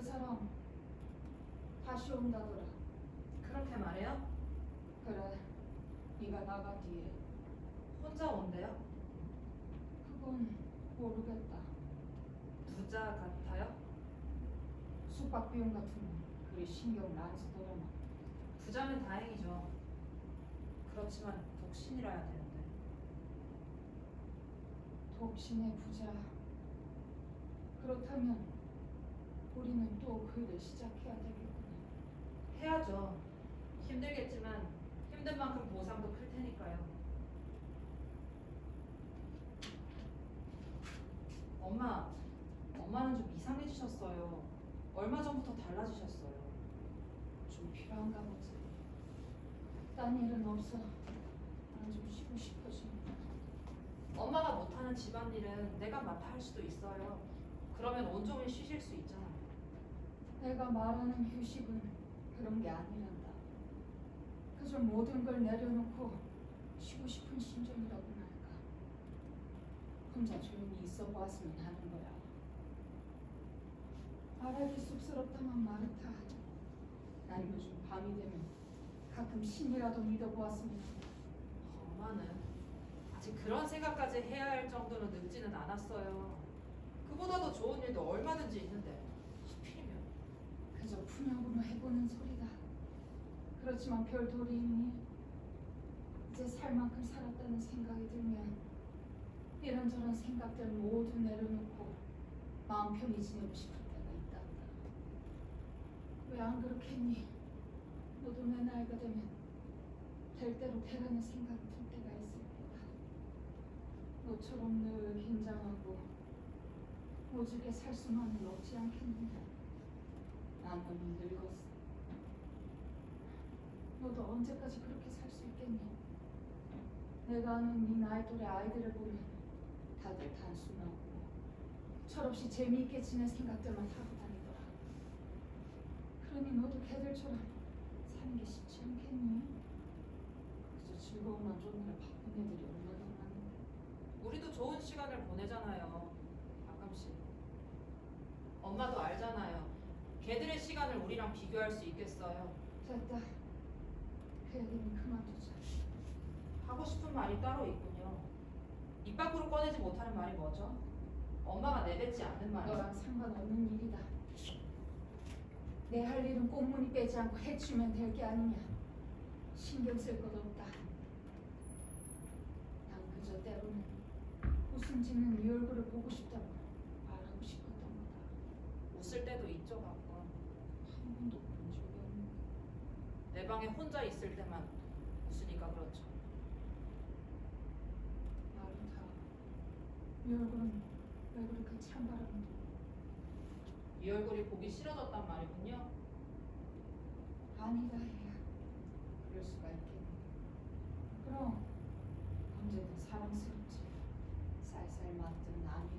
사람 다시 온다더라. 그렇게 말해요? 그래, 네가 나간 뒤에. 혼자 온대요? 그건 모르겠다. 부자 같아요? 숙박 비용 같은 건 그리 신경을 안 쓰더라만. 부자면 다행이죠. 그렇지만 독신이라야 되는데. 독신의 부자. 그렇다면 우리는 또 그 일을 시작해야 되겠구나. 해야죠. 힘들겠지만 힘든 만큼 보상도 클 테니까요. 엄마는 좀 이상해지셨어요. 얼마 전부터 달라지셨어요. 좀 필요한가 보지. 딴 일은 없어. 난 좀 쉬고 싶어지. 엄마가 못하는 집안일은 내가 맡아 할 수도 있어요. 그러면 온종일 쉬실 수 있잖아요. 내가 말하는 휴식은 그런 게 아니란다. 그저 모든 걸 내려놓고 쉬고 싶은 심정이라고나 할까. 혼자 조용히 있어 보았으면 하는 거야. 말하기 쑥스럽다만 말했다. 난 요즘 밤이 되면 가끔 신이라도 믿어보았으면 한다. 엄마는 아직 그런 생각까지 해야 할 정도로 늙지는 않았어요. 그보다도 좋은 일도 얼마든지 있는데 하필이면. 그저 푸념으로 해보는 소리다. 그렇지만 별 도리 있니? 이제 살 만큼 살았다는 생각이 들면 이런저런 생각들 모두 내려놓고 마음 편히 지내고 싶을 때가 있단다. 왜 안 그렇겠니? 너도 내 나이가 되면 될 대로 되라는 생각이 들 때가 있을 거다. 너처럼 늘 긴장하고 오죽에 살 수만은 없지 않겠느냐. 난 너무 늙었어. 너도 언제까지 그렇게 살 수 있겠니? 내가 아는 네 나이 또래 아이들을 보면 다들 단순하고 철없이 재미있게 지낼 생각들만 하고 다니더라. 그러니 너도 걔들처럼 사는 게 쉽지 않겠니? 그저 즐거움만 쫓느라 바쁜 애들이 얼마나 많은데. 우리도 좋은 시간을 보내잖아요. 가끔씩. 엄마도 알잖아요. 걔들의 시간을 우리랑 비교할 수 있겠어요. 됐다. 그 얘기는 그만두자. 하고 싶은 말이 따로 있군요. 입 밖으로 꺼내지 못하는 말이 뭐죠? 엄마가 내뱉지 않는 말이요. 너랑 상관없는 일이다. 내 할 일은 꽁무니 빼지 않고 해치우면 될 게 아니냐. 신경 쓸 것 없다. 난 그저 때로는 웃음 짓는 네 얼굴을 보고 싶다고 말하고 싶었던 거다. 웃을 때도 있죠, 가끔. 한 번도 본 적이 없는데. 내 방에 혼자 있을 때만 웃으니까 그렇죠. 말은 다. 네 얼굴은 왜 그렇게 찬바람도. 이 얼굴이 보기 싫어졌단 말이군요. 아니다 해야. 그럴 수가 있겠네. 그럼 언제든 사랑스럽지. 쌀쌀 맞든 아니든.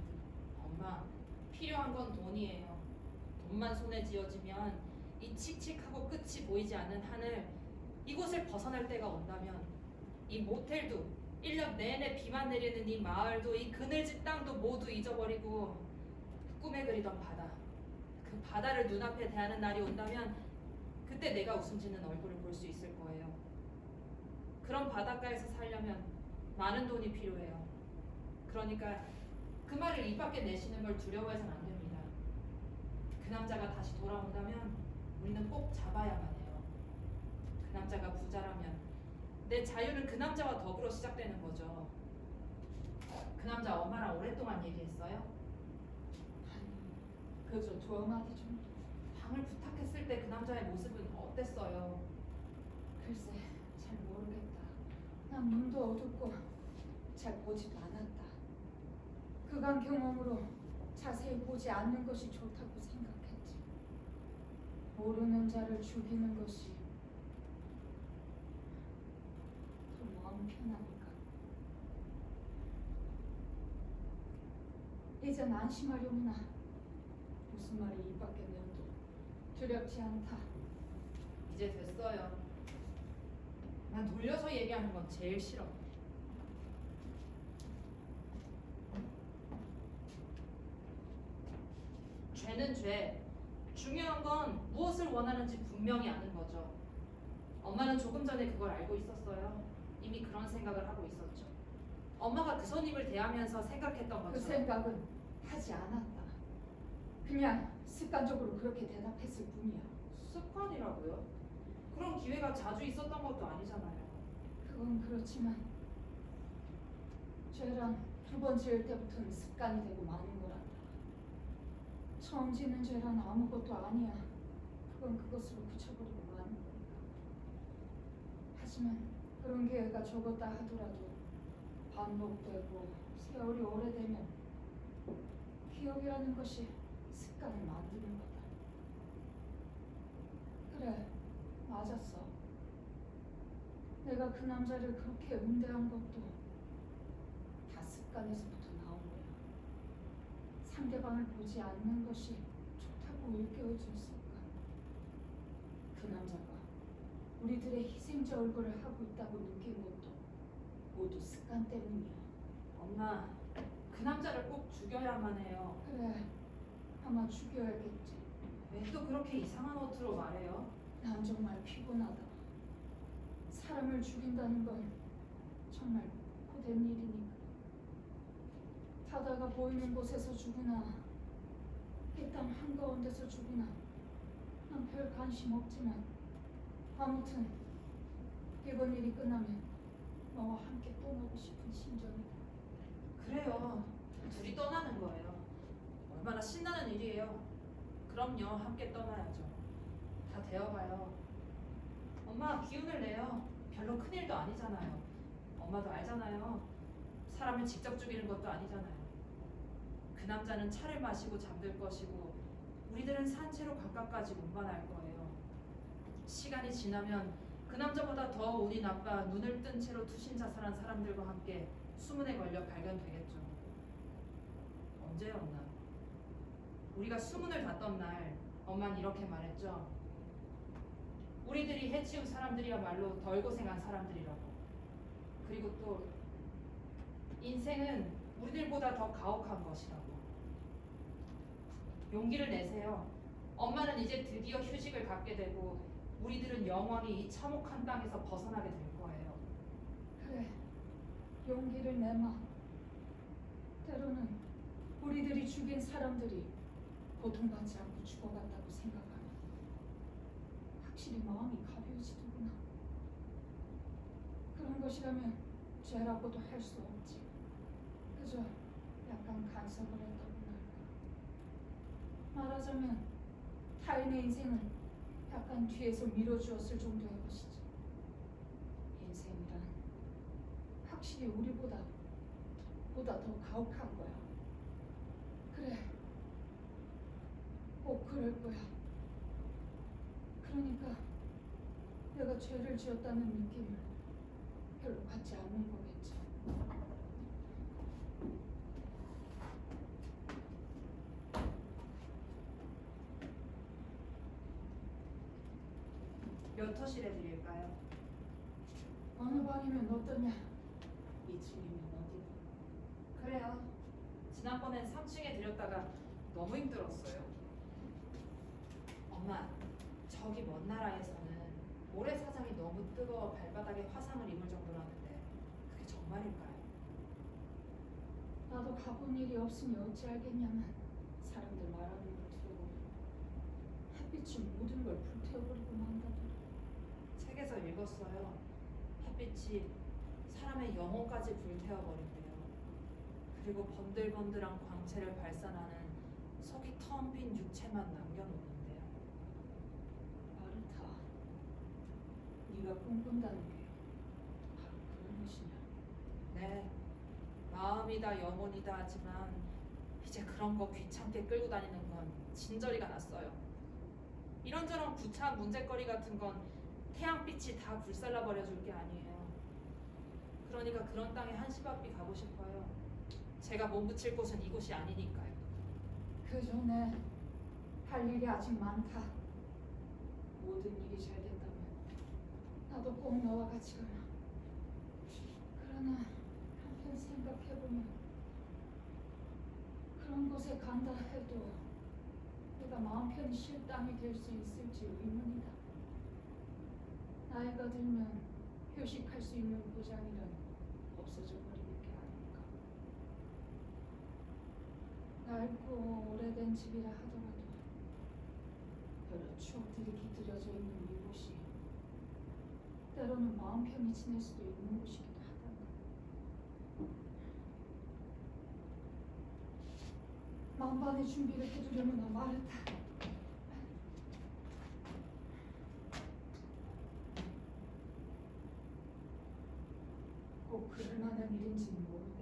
엄마, 필요한 건 돈이에요. 돈만 손에 쥐어지면 이 칙칙하고 끝이 보이지 않는 하늘, 이곳을 벗어날 때가 온다면 이 모텔도 1년 내내 비만 내리는 이 마을도 이 그늘진 땅도 모두 잊어버리고 꿈에 그리던 바다, 그 바다를 눈앞에 대하는 날이 온다면 그때 내가 웃음 짓는 얼굴을 볼 수 있을 거예요. 그런 바닷가에서 살려면 많은 돈이 필요해요. 그러니까 그 말을 입 밖에 내쉬는 걸 두려워해서는 안 됩니다. 그 남자가 다시 돌아온다면 우리는 꼭 잡아야만 해요. 그 남자가 부자라면 내 자유는 그 남자와 더불어 시작되는 거죠. 그 남자 엄마랑 오랫동안 얘기했어요? 아니, 그저 두어 마디 정도. 방을 부탁했을 때 그 남자의 모습은 어땠어요? 글쎄, 잘 모르겠다. 난 눈도 어둡고 잘 보지도 않았다. 그간 경험으로 자세히 보지 않는 것이 좋다고 생각했지. 모르는 자를 죽이는 것이 더 마음 편하니까. 이젠 안심하려구나. 무슨 말이 입 밖에 내어도 두렵지 않다. 이제 됐어요. 난 돌려서 얘기하는 건 제일 싫어. 죄는 죄, 중요한 건 무엇을 원하는지 분명히 아는 거죠. 엄마는 조금 전에 그걸 알고 있었어요. 이미 그런 생각을 하고 있었죠. 엄마가 그 손님을 대하면서 생각했던 그 것처럼 생각은 하지 않았다. 그냥 습관적으로 그렇게 대답했을 뿐이야. 습관이라고요? 그런 기회가 자주 있었던 것도 아니잖아요. 그건 그렇지만 죄랑 두 번 지을 때부터는 습관이 되고 마는 거란다. 처음 짓는 죄란 아무것도 아니야. 그건 그것으로 붙여버리고 마는 거니까. 하지만 그런 기회가 적었다 하더라도 반복되고 세월이 오래되면 기억이라는 것이 습관을 만드는 거다. 그래, 맞았어. 내가 그 남자를 그렇게 응대한 것도 다 습관에서부터 나온 거야. 상대방을 보지 않는 것이 좋다고 일깨워준 습관. 그 남자가 우리들의 희생자 얼굴을 하고 있다고 느낀 것도 모두 습관 때문이야. 엄마, 그 남자를 꼭 죽여야만 해요. 그래, 아마 죽여야겠지. 왜 또 그렇게 이상한 어투로 말해요? 난 정말 피곤하다. 사람을 죽인다는 건 정말 고된 일이니까. 바다가 보이는 곳에서 죽으나 이 땅 한가운데서 죽으나 난 별 관심 없지만 아무튼 이번 일이 끝나면 너와 함께 떠나고 싶은 심정이다. 그래요. 둘이 떠나는 거예요. 얼마나 신나는 일이에요. 그럼요, 함께 떠나야죠. 다 되어가요. 엄마, 기운을 내요. 별로 큰일도 아니잖아요. 엄마도 알잖아요. 사람을 직접 죽이는 것도 아니잖아요. 그 남자는 차를 마시고 잠들 것이고 우리들은 산채로 강가까지 운반할 거예요. 시간이 지나면 그 남자보다 더 운이 나빠 눈을 뜬 채로 투신 자살한 사람들과 함께 수문에 걸려 발견되겠죠. 언제였나? 우리가 수문을 닫던 날 엄마는 이렇게 말했죠. 우리들이 해치운 사람들이야말로 덜 고생한 사람들이라고. 그리고 또 인생은 우리들보다 더 가혹한 것이라고. 용기를 내세요. 엄마는 이제 드디어 휴식을 갖게 되고 우리들은 영원히 이 참혹한 땅에서 벗어나게 될 거예요. 그래, 용기를 내마. 때로는 우리들이 죽인 사람들이 고통받지 않고 죽어간다고 생각하면 확실히 마음이 가벼워지더구나. 그런 것이라면 죄라고도 할 수 없지. 그저 약간 간섭을 했다고 할까. 말하자면 타인의 인생을 약간 뒤에서 밀어주었을 정도의 것이지. 인생이란 확실히 우리보다 더 가혹한 거야. 그래, 꼭 그럴 거야. 그러니까 내가 죄를 지었다는 느낌을 별로 갖지 않는 거겠지. 몇 호실 해드릴까요? 어느 방이면 어떠냐? 2층이면 어디든. 그래요. 지난번엔 3층에 드렸다가 너무 힘들었어요. 엄마, 저기 먼 나라에서는 모래사장이 너무 뜨거워 발바닥에 화상을 입을 정도라는데 그게 정말일까요? 나도 가본 일이 없으니 어찌 알겠냐만 사람들 말하는 걸 들어보면 햇빛이 모든 걸 불태워버리고 만다더라. 책에서 읽었어요. 햇빛이 사람의 영혼까지 불태워버린대요. 그리고 번들번들한 광채를 발산하는 속이 텅 빈 육체만 남겨놓는데요. 마르타, 네가 꿈꾼다는 게 바로 그런 것이냐? 네, 마음이다 영혼이다 하지만 이제 그런 거 귀찮게 끌고 다니는 건 진저리가 났어요. 이런저런 구차한 문제거리 같은 건 태양빛이 다 불살라 버려줄 게 아니에요. 그러니까 그런 땅에 한시바삐 가고 싶어요. 제가 몸붙일 곳은 이곳이 아니니까요. 그 전에 할 일이 아직 많다. 모든 일이 잘 된다면 나도 꼭 너와 같이 가라. 그러나 한편 생각해보면 그런 곳에 간다 해도 내가 내가 마음 편히 쉴 땅이 될 수 있을지 의문이다. 나이가 들면 휴식할 수 있는 보장이란 없어져 버리는 게 아닐까. 낡고 오래된 집이라 하더라도 여러 추억들이 깃들여져 있는 이곳이 때로는 마음 편히 지낼 수도 있는 곳이기도 하단다. 만반의 준비를 해두려면 나 마르타. 꼭 그럴 만한 일인지는 모르겠다.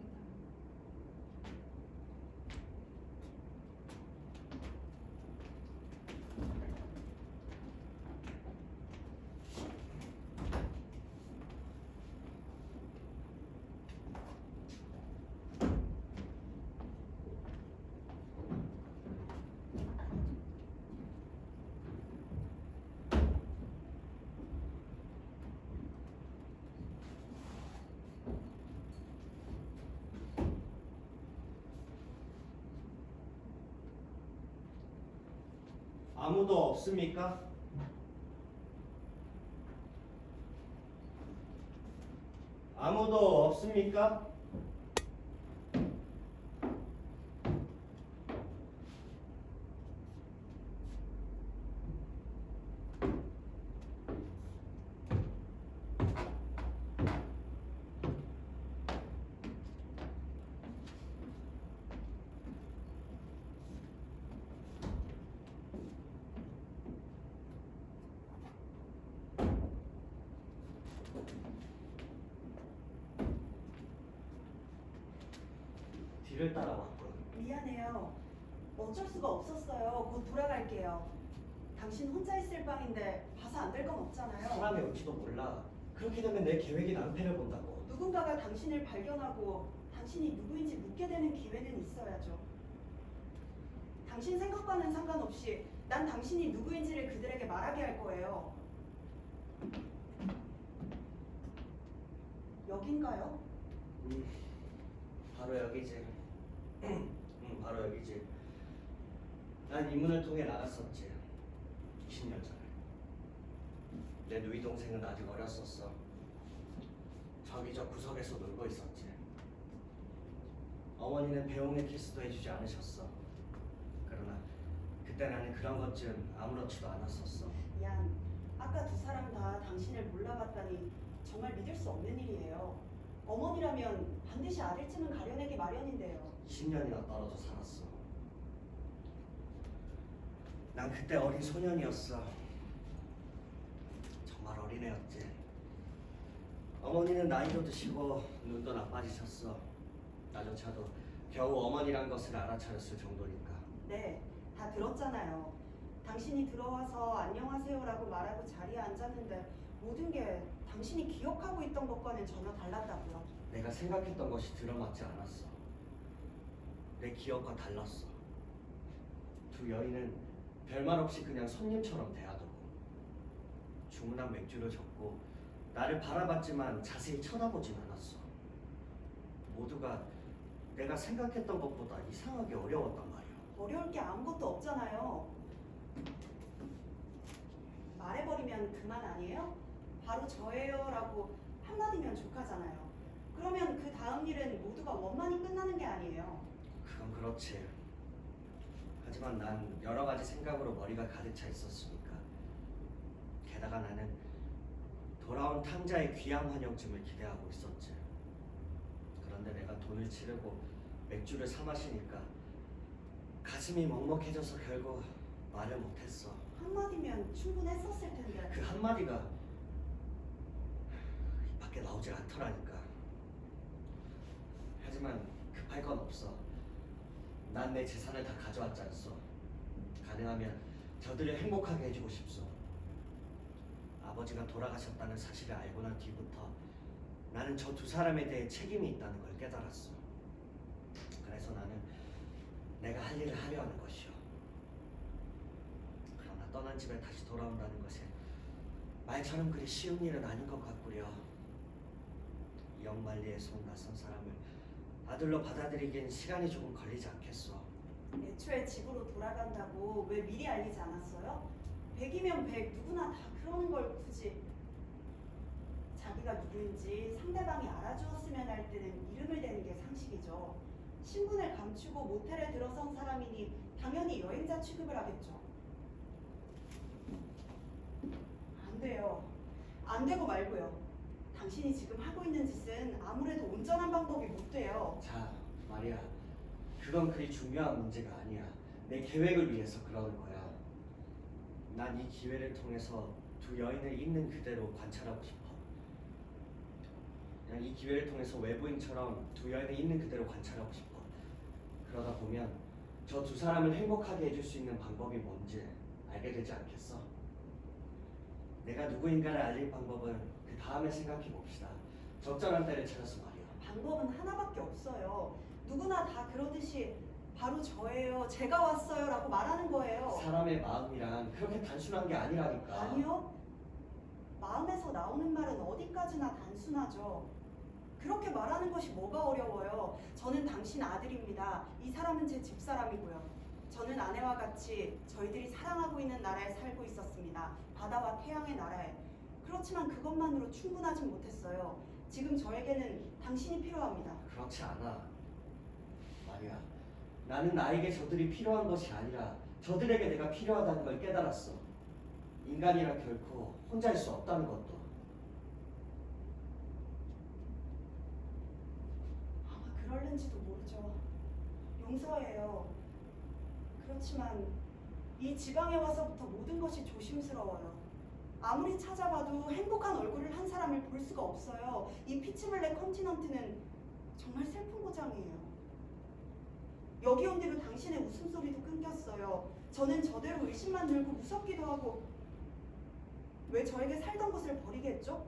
아무도 없습니까? 아무도 없습니까? 뒤를 따라왔군. 미안해요. 어쩔 수가 없었어요. 곧 돌아갈게요. 당신 혼자 있을 방인데 봐서 안 될 건 없잖아요. 사람이 올지도 몰라. 그렇게 되면 내 계획이 낭패를 본다고. 누군가가 당신을 발견하고 당신이 누구인지 묻게 되는 기회는 있어야죠. 당신 생각과는 상관없이 난 당신이 누구인지를 그들에게 말하게 할 거예요. 여긴가요? 바로 여기지. 바로 여기지. 난 이 문을 통해 나갔었지. 20년 전에. 내 누이 동생은 아직 어렸었어. 저기 저 구석에서 놀고 있었지. 어머니는 배웅의 키스도 해주지 않으셨어. 그러나 그때 나는 그런 것쯤 아무렇지도 않았었어. 얀, 아까 두 사람 다 당신을 몰라봤다니 정말 믿을 수 없는 일이에요. 어머니라면 반드시 아들쯤은 가려내기 마련인데요. 10년이나 떨어져 살았어. 난 그때 어린 소년이었어. 정말 어린애였지. 어머니는 나이도 드시고 눈도 나빠지셨어. 나조차도 겨우 어머니란 것을 알아차렸을 정도니까. 네, 다 들었잖아요. 당신이 들어와서 안녕하세요라고 말하고 자리에 앉았는데 모든 게 당신이 기억하고 있던 것과는 전혀 달랐다고요. 내가 생각했던 것이 들어맞지 않았어. 내 기억과 달랐어. 두 여인은 별말 없이 그냥 손님처럼 대하더고 주문한 맥주를 줬고 나를 바라봤지만 자세히 쳐다보진 않았어. 모두가 내가 생각했던 것보다 이상하게 어려웠단 말이야. 어려울 게 아무것도 없잖아요. 말해버리면 그만 아니에요? 바로 저예요라고 한마디면 족하잖아요. 그러면 그 다음 일은 모두가 원만히 끝나는 게 아니에요. 그건 그렇지. 하지만 난 여러 가지 생각으로 머리가 가득 차 있었으니까. 게다가 나는 돌아온 탕자의 귀향 환영쯤을 기대하고 있었지. 그런데 내가 돈을 치르고 맥주를 사 마시니까 가슴이 먹먹해져서 결국 말을 못했어. 한마디면 충분했었을 텐데. 그 한마디가 입 밖에 나오질 않더라니까. 하지만 급할 건 없어. 난 내 재산을 다 가져왔지 않소. 가능하면 저들을 행복하게 해주고 싶소. 아버지가 돌아가셨다는 사실을 알고 난 뒤부터 나는 저 두 사람에 대해 책임이 있다는 걸 깨달았어. 그래서 나는 내가 할 일을 하려 하는 것이오. 그러나 떠난 집에 다시 돌아온다는 것이 말처럼 그리 쉬운 일은 아닌 것 같구려. 이영만리에서 온 낯선 사람을 아들로 받아들이기엔 시간이 조금 걸리지 않겠소. 애초에 집으로 돌아간다고 왜 미리 알리지 않았어요? 100이면 100, 누구나 다 그러는 걸 굳이. 자기가 누구인지 상대방이 알아주었으면 할 때는 이름을 대는 게 상식이죠. 신분을 감추고 모텔에 들어선 사람이니 당연히 여행자 취급을 하겠죠. 안 돼요. 안 되고 말고요. 당신이 지금 하고 있는 짓은 아무래도 온전한 방법이 못 돼요. 자, 마리아, 그건 그리 중요한 문제가 아니야. 내 계획을 위해서 그러는 거야. 난 이 기회를 통해서 두 여인을 있는 그대로 관찰하고 싶어. 그냥 이 기회를 통해서 외부인처럼 두 여인을 있는 그대로 관찰하고 싶어. 그러다 보면 저 두 사람을 행복하게 해줄 수 있는 방법이 뭔지 알게 되지 않겠어? 내가 누구인가를 알릴 방법은 그 다음에 생각해 봅시다. 적절한 때를 찾아서 말이야. 방법은 하나밖에 없어요. 누구나 다 그러듯이 바로 저예요, 제가 왔어요 라고 말하는 거예요. 사람의 마음이란 그렇게 단순한 게 아니라니까. 아니요. 마음에서 나오는 말은 어디까지나 단순하죠. 그렇게 말하는 것이 뭐가 어려워요. 저는 당신 아들입니다. 이 사람은 제 집사람이고요. 저는 아내와 같이 저희들이 사랑하고 있는 나라에 살고 있었습니다. 바다와 태양의 나라에. 그렇지만 그것만으로 충분하진 못했어요. 지금 저에게는 당신이 필요합니다. 그렇지 않아. 마리아, 나는 나에게 저들이 필요한 것이 아니라 저들에게 내가 필요하다는 걸 깨달았어. 인간이란 결코 혼자일 수 없다는 것도. 아마 그럴는지도 모르죠. 용서해요. 그렇지만 이 지방에 와서부터 모든 것이 조심스러워요. 아무리 찾아봐도 행복한 얼굴을 한 사람을 볼 수가 없어요. 이 피치블랙 컨티넌트는 정말 슬픈 고장이에요. 여기 온 뒤로 당신의 웃음소리도 끊겼어요. 저는 저대로 의심만 들고 무섭기도 하고. 왜 저에게 살던 곳을 버리겠죠?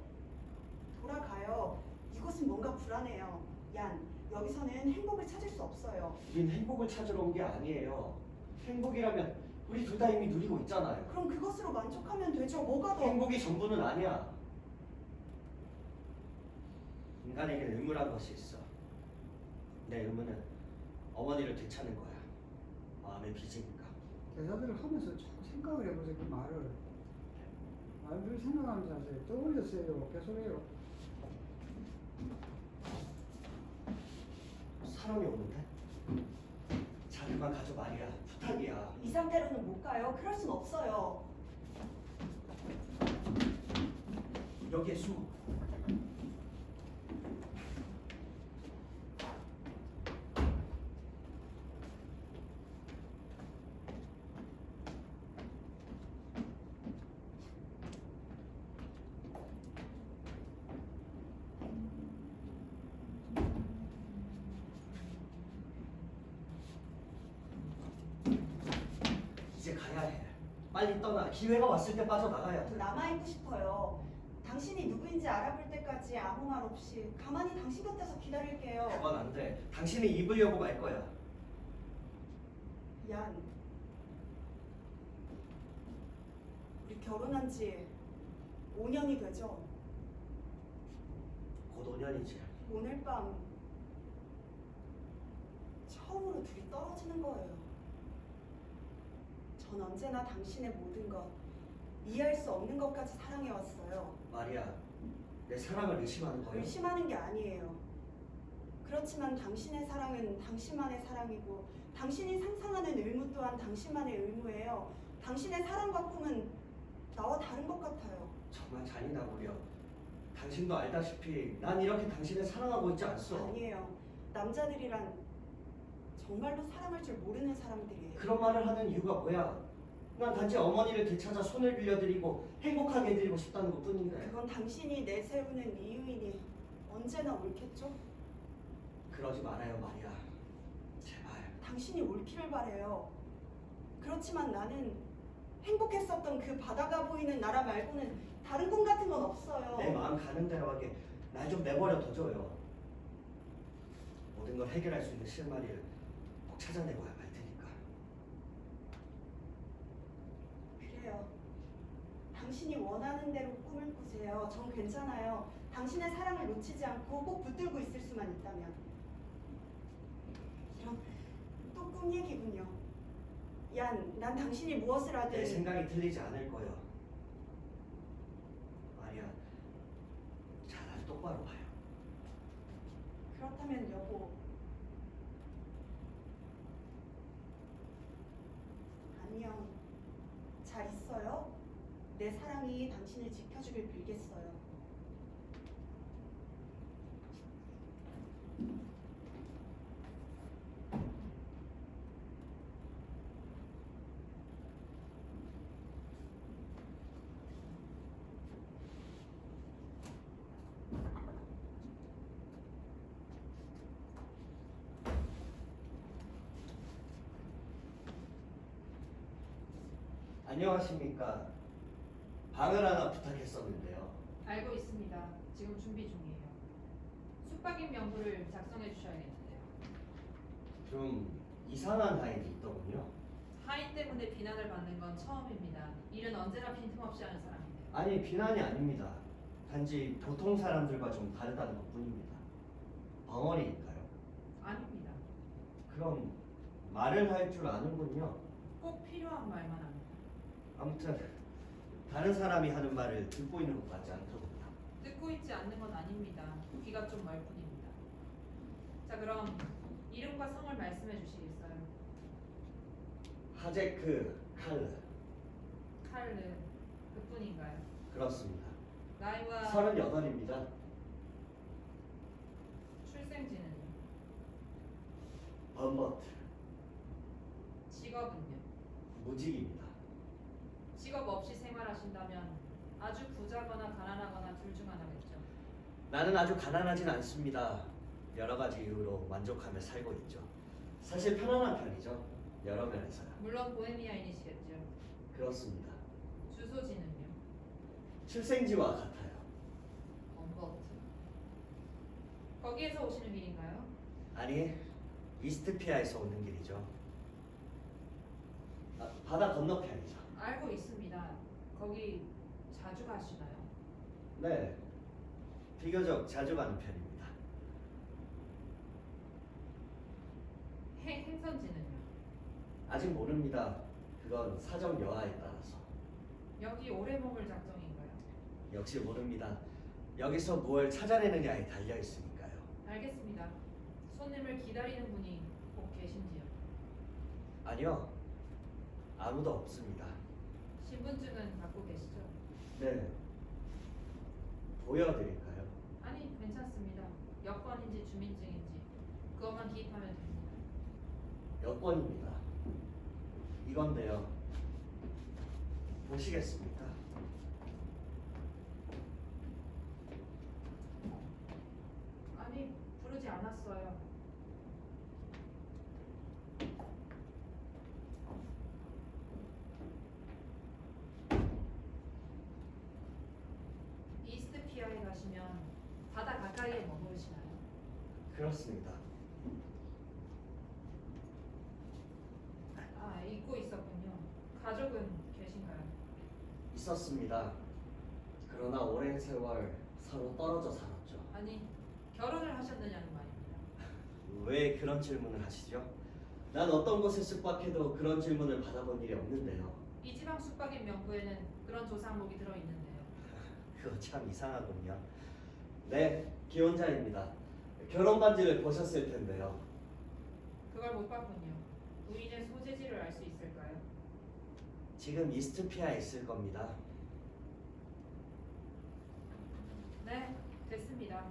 돌아가요. 이곳은 뭔가 불안해요. 얀, 여기서는 행복을 찾을 수 없어요. 우린 행복을 찾으러 온 게 아니에요. 행복이라면 우리 둘 다 이미 누리고 있잖아요. 그럼 그것으로 만족하면 되죠. 뭐가 더... 행복이 전부는 아니야. 인간에게는 의무란 것이 있어. 내 의무는 어머니를 되찾는 거야. 마음의 빚이니까. 대사들을 하면서 자꾸 생각을 해보세요. 그 말을 생각하면서 하세요. 떠올렸어요. 계속해요. 사람이 오는데? 자, 그만 가져 마리아. 부탁이야. 이 상태로는 못 가요. 그럴 순 없어요. 여기에 숨어. 이제 가야 해. 빨리 떠나. 기회가 왔을 때 빠져나가야 더 돼. 남아있고 싶어요. 당신이 누구인지 알아볼 때까지 아무 말 없이 가만히 당신 곁에서 기다릴게요. 그건 안 돼. 당신이 입으려고 말 거야. 얀, 우리 결혼한 지 5년이 되죠? 곧 5년이지. 오늘 밤 처음으로 둘이 떨어지는 거예요. 전 언제나 당신의 모든 것, 이해할 수 없는 것까지 사랑해왔어요. 마리아, 내 사랑을 의심하는 거야? 의심하는 게 아니에요. 그렇지만 당신의 사랑은 당신만의 사랑이고 당신이 상상하는 의무 또한 당신만의 의무예요. 당신의 사랑과 꿈은 나와 다른 것 같아요. 정말 잔인하구려. 당신도 알다시피 난 이렇게 당신을 사랑하고 있지 않소. 아니에요. 남자들이란 정말로 사랑할 줄 모르는 사람들이에요. 그런 말을 하는 이유가 뭐야? 난 단지 어머니를 되찾아 손을 빌려드리고 행복하게 해드리고 싶다는 것 뿐인데. 그건 당신이 내세우는 이유이니 언제나 옳겠죠? 그러지 말아요, 마리아. 제발. 당신이 옳기를 바래요. 그렇지만 나는 행복했었던 그 바다가 보이는 나라 말고는 다른 꿈 같은 건 없어요. 내 마음 가는 대로 하게 날 좀 내버려 둬줘요. 모든 걸 해결할 수 있는 실마리를 꼭 찾아내고 말 테니까. 그래요. 당신이 원하는 대로 꿈을 꾸세요. 전 괜찮아요. 당신의 사랑을 놓치지 않고 꼭 붙들고 있을 수만 있다면. 또 꿈 얘기군요. 난 당신이 무엇을 하든 내 생각이 틀리지 않을 거야. 마리아, 잘 똑바로 봐요. 그렇다면 여보, 안녕. 잘 있어요? 내 사랑이 당신을 지켜주길 빌겠어요. 안녕하십니까. 방을 하나 부탁했었는데요. 알고 있습니다. 지금 준비 중이에요. 숙박인 명부를 작성해 주셔야겠는데요. 좀 이상한 하인이 있더군요. 하인 때문에 비난을 받는 건 처음입니다. 일은 언제나 빈틈없이 하는 사람인데요. 아니, 비난이 아닙니다. 단지 보통 사람들과 좀 다르다는 것뿐입니다. 벙어리니까요. 아닙니다. 그럼 말을 할 줄 아는군요. 꼭 필요한 말만 합니다. 아무튼 다른 사람이 하는 말을 듣고 있는 것 같지 않더군요. 듣고 있지 않는 건 아닙니다. 귀가 좀 멀 뿐입니다. 자, 그럼 이름과 성을 말씀해 주시겠어요? 하제크 칼르. 칼르, 그뿐인가요? 그렇습니다. 나이와 38입니다. 출생지는요? 범버트. 직업은요? 무직입니다. 직업 없이 생활하신다면 아주 부자거나 가난하거나 둘 중 하나겠죠. 나는 아주 가난하진 않습니다. 여러 가지 이유로 만족하며 살고 있죠. 사실 편안한 편이죠. 여러 면에서요. 물론 보헤미아인이시겠죠. 그렇습니다. 주소지는요? 출생지와 같아요. 범버트. 거기에서 오시는 길인가요? 아니, 이스트피아에서 오는 길이죠. 바다 건너편이죠. 알고 있습니다. 거기 자주 가시나요? 네, 비교적 자주 가는 편입니다. 행선지는요? 아직 모릅니다. 그건 사정 여하에 따라서. 여기 오래 머물 작정인가요? 역시 모릅니다. 여기서 뭘 찾아내느냐에 달려 있으니까요. 알겠습니다. 손님을 기다리는 분이 꼭 계신지요? 아니요, 아무도 없습니다. 신분증은 갖고 계시죠? 네, 보여드릴까요? 아니, 괜찮습니다. 여권인지 주민증인지 그것만 기입하면 됩니다. 여권입니다. 이건데요. 보시겠습니까? 아니, 부르지 않았어요. 이스트피아에 가시면 바다 가까이에 머무르시나요? 그렇습니다. 아, 잊고 있었군요. 가족은 계신가요? 있었습니다. 그러나 오랜 세월 서로 떨어져 살았죠. 아니, 결혼을 하셨느냐는 말입니다. 왜 그런 질문을 하시죠? 난 어떤 곳에 숙박해도 그런 질문을 받아본 일이 없는데요. 이 지방 숙박인 명부에는 그런 조사 항목이 들어있는데요. 그거 참 이상하군요. 네, 기혼자입니다. 결혼 반지를 보셨을 텐데요. 그걸 못 봤군요. 부인의 소재지를 알 수 있을까요? 지금 이스트피아에 있을 겁니다. 네, 됐습니다.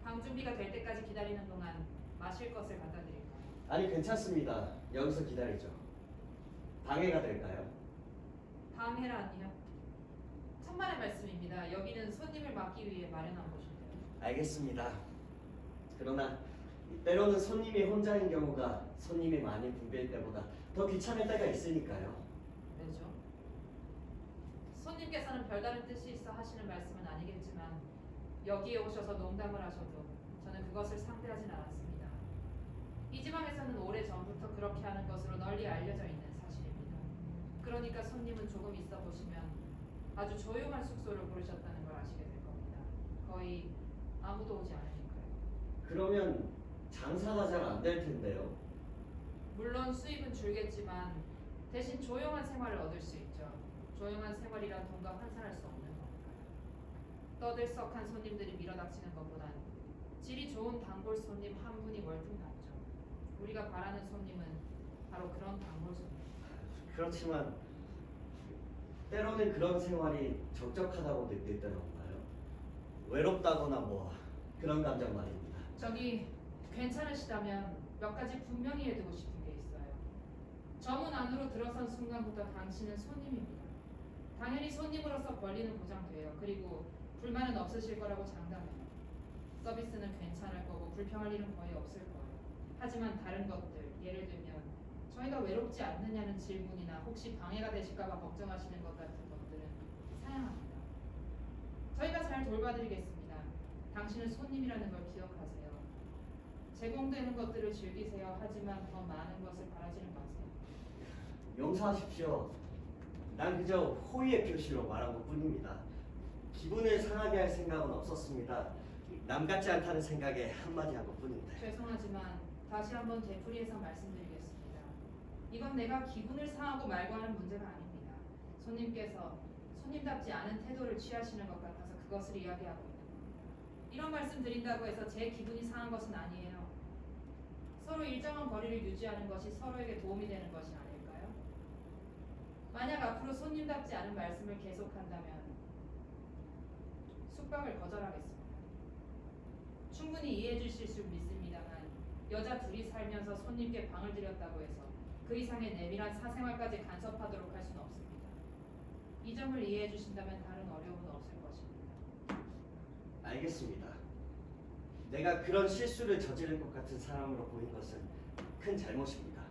방 준비가 될 때까지 기다리는 동안 마실 것을 갖다 드릴까요? 아니, 괜찮습니다. 여기서 기다리죠. 방해가 될까요? 방해라니요? 천만의 말씀입니다. 여기는 손님을 막기 위해 마련한 곳인데요. 알겠습니다. 그러나 때로는 손님이 혼자인 경우가 손님이 많이 붐빌 때보다 더 귀찮을 때가 있으니까요. 왜죠? 손님께서는 별다른 뜻이 있어 하시는 말씀은 아니겠지만 여기에 오셔서 농담을 하셔도 저는 그것을 상대하진 않았습니다. 이 지방에서는 오래전부터 그렇게 하는 것으로 널리 알려져 있는 사실입니다. 그러니까 손님은 조금 있어 보시면 아주 조용한 숙소를 고르셨다는 걸 아시게 될 겁니다. 거의 아무도 오지 않으니까요. 그러면 장사가 잘 안 될 텐데요. 물론 수입은 줄겠지만 대신 조용한 생활을 얻을 수 있죠. 조용한 생활이란 돈과 환산할 수 없는 거니까요. 떠들썩한 손님들이 밀어닥치는 것보단 질이 좋은 단골 손님 한 분이 월등 낫죠. 우리가 바라는 손님은 바로 그런 단골 손님. 그렇지만 때로는 그런 생활이 적적하다고 느낄 때는 없나요? 외롭다거나 뭐 그런 감정 말입니다. 저기 괜찮으시다면 몇 가지 분명히 해두고 싶은 게 있어요. 저문 안으로 들어선 순간부터 당신은 손님입니다. 당연히 손님으로서 권리는 보장돼요. 그리고 불만은 없으실 거라고 장담해요. 서비스는 괜찮을 거고 불평할 일은 거의 없을 거예요. 하지만 다른 것들, 예를 들면 저희가 외롭지 않느냐는 질문이나 혹시 방해가 되실까봐 걱정하시는 것 같은 것들은 사양합니다. 저희가 잘 돌봐드리겠습니다. 당신은 손님이라는 걸 기억하세요. 제공되는 것들을 즐기세요. 하지만 더 많은 것을 바라지는 마세요. 용서하십시오. 난 그저 호의의 표시로 말한 것 뿐입니다. 기분을 상하게 할 생각은 없었습니다. 남 같지 않다는 생각에 한마디 한 것 뿐인데. 죄송하지만 다시 한번 되풀이해서 말씀드리겠습니다. 이건 내가 기분을 상하고 말고 하는 문제가 아닙니다. 손님께서 손님답지 않은 태도를 취하시는 것 같아서 그것을 이야기하고 있는 겁니다. 이런 말씀 드린다고 해서 제 기분이 상한 것은 아니에요. 서로 일정한 거리를 유지하는 것이 서로에게 도움이 되는 것이 아닐까요? 만약 앞으로 손님답지 않은 말씀을 계속한다면 숙박을 거절하겠습니다. 충분히 이해해 주실 줄 믿습니다만 여자 둘이 살면서 손님께 방을 들였다고 해서 그 이상의 내밀한 사생활까지 간섭하도록 할 수는 없습니다. 이 점을 이해해 주신다면 다른 어려움은 없을 것입니다. 알겠습니다. 내가 그런 실수를 저지를 것 같은 사람으로 보인 것은 큰 잘못입니다.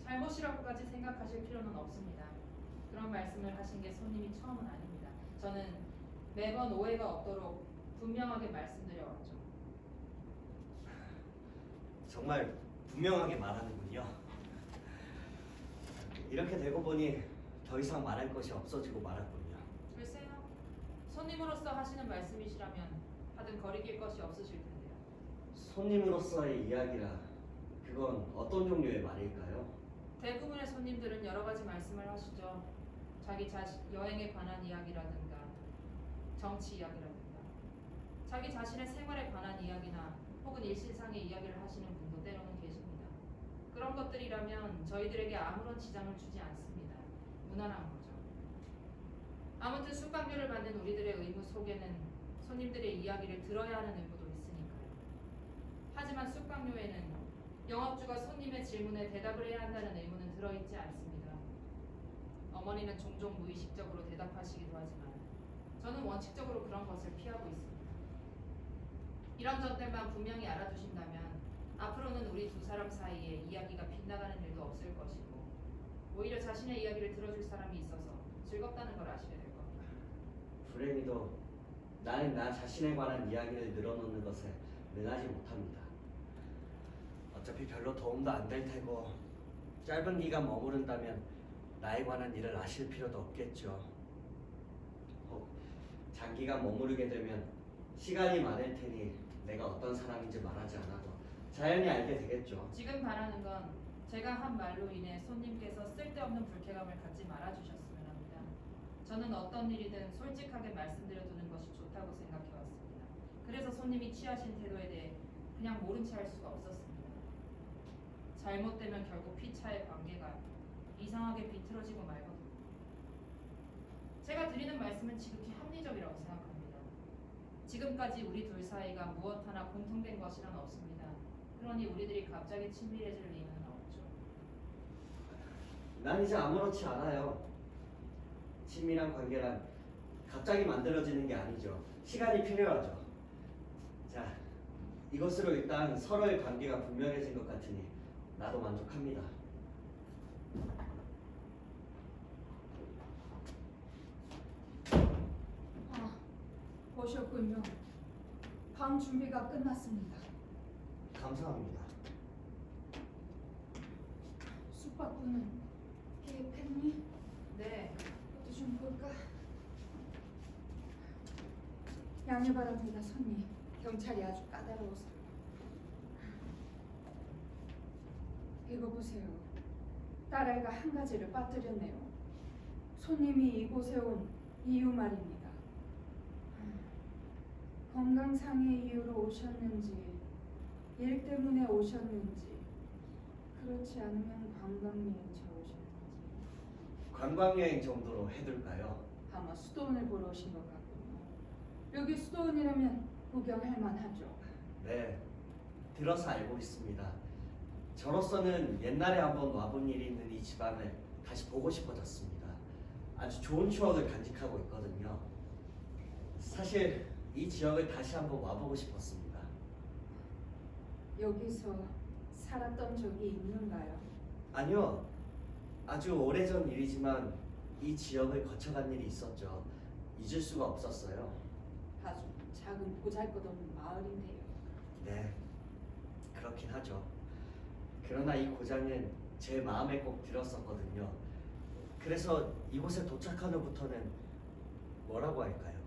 잘못이라고까지 생각하실 필요는 없습니다. 그런 말씀을 하신 게 손님이 처음은 아닙니다. 저는 매번 오해가 없도록 분명하게 말씀드려왔죠. 정말 분명하게 말하는군요. 이렇게 되고 보니 더 이상 말할 것이 없어지고 말았군요. 글쎄요. 손님으로서 하시는 말씀이시라면 하든 거리낄 것이 없으실 텐데요. 손님으로서의 이야기라 그건 어떤 종류의 말일까요? 대부분의 손님들은 여러 가지 말씀을 하시죠. 자기 여행에 관한 이야기라든가 정치 이야기라든가 자기 자신의 생활에 관한 이야기나 혹은 일신상의 이야기를 하시는 분도 때로는 계십니다. 그런 것들이라면 저희들에게 아무런 지장을 주지 않습니다. 무난한 거죠. 아무튼 숙박료를 받는 우리들의 의무 속에는 손님들의 이야기를 들어야 하는 의무도 있으니까요. 하지만 숙박료에는 영업주가 손님의 질문에 대답을 해야 한다는 의무는 들어있지 않습니다. 어머니는 종종 무의식적으로 대답하시기도 하지만 저는 원칙적으로 그런 것을 피하고 있습니다. 이런 점들만 분명히 알아두신다면 앞으로는 우리 두 사람 사이에 이야기가 빗나가는 일도 없을 것이고 오히려 자신의 이야기를 들어줄 사람이 있어서 즐겁다는 걸 아시게 될 겁니다. 불행히도 나는 나 자신에 관한 이야기를 늘어놓는 것에 능하지 못합니다. 어차피 별로 도움도 안 될 테고 짧은 기간 머무른다면 나에 관한 일을 아실 필요도 없겠죠. 혹 장기간 머무르게 되면 시간이 많을 테니 내가 어떤 사람인지 말하지 않아도 자연히 알게 되겠죠. 지금 바라는 건 제가 한 말로 인해 손님께서 쓸데없는 불쾌감을 갖지 말아주셨으면 합니다. 저는 어떤 일이든 솔직하게 말씀드려두는 것이 좋다고 생각해왔습니다. 그래서 손님이 취하신 태도에 대해 그냥 모른 체 할 수가 없었습니다. 잘못되면 결국 피차의 관계가 이상하게 비틀어지고 말거든요. 제가 드리는 말씀은 지극히 합리적이라고 생각합니다. 지금까지 우리 둘 사이가 무엇 하나 공통된 것이란 없습니다. 그러니 우리들이 갑자기 친밀해질 이유는 없죠. 난 이제 아무렇지 않아요. 친밀한 관계란 갑자기 만들어지는 게 아니죠. 시간이 필요하죠. 자, 이것으로 일단 서로의 관계가 분명해진 것 같으니 나도 만족합니다. 아, 오셨군요. 방 준비가 끝났습니다. 감사합니다. 숙박부는 계획했니? 네, 어디 좀 볼까? 양해 바랍니다, 손님. 경찰이 아주 까다로워서. 이거 보세요. 딸아이가 한 가지를 빠뜨렸네요. 손님이 이곳에 온 이유 말입니다. 건강상의 이유로 오셨는지, 일 때문에 오셨는지, 그렇지 않으면 관광여행차 오셨는지. 관광여행 정도로 해둘까요? 아마 수도원을 보러 오신 것 같군요. 여기 수도원이라면 구경할 만하죠. 네, 들어서 알고 있습니다. 저로서는 옛날에 한번 와본 일이 있는 이 지방을 다시 보고 싶어졌습니다. 아주 좋은 추억을 간직하고 있거든요. 사실 이 지역을 다시 한번 와보고 싶었습니다. 여기서 살았던 적이 있는가요? 아니요, 아주 오래전 일이지만 이 지역을 거쳐간 일이 있었죠. 잊을 수가 없었어요. 아주 작은 보잘것없는 마을인데요. 네, 그렇긴 하죠. 그러나 이 고장은 제 마음에 꼭 들었었거든요. 그래서 이곳에 도착한 후부터는 뭐라고 할까요?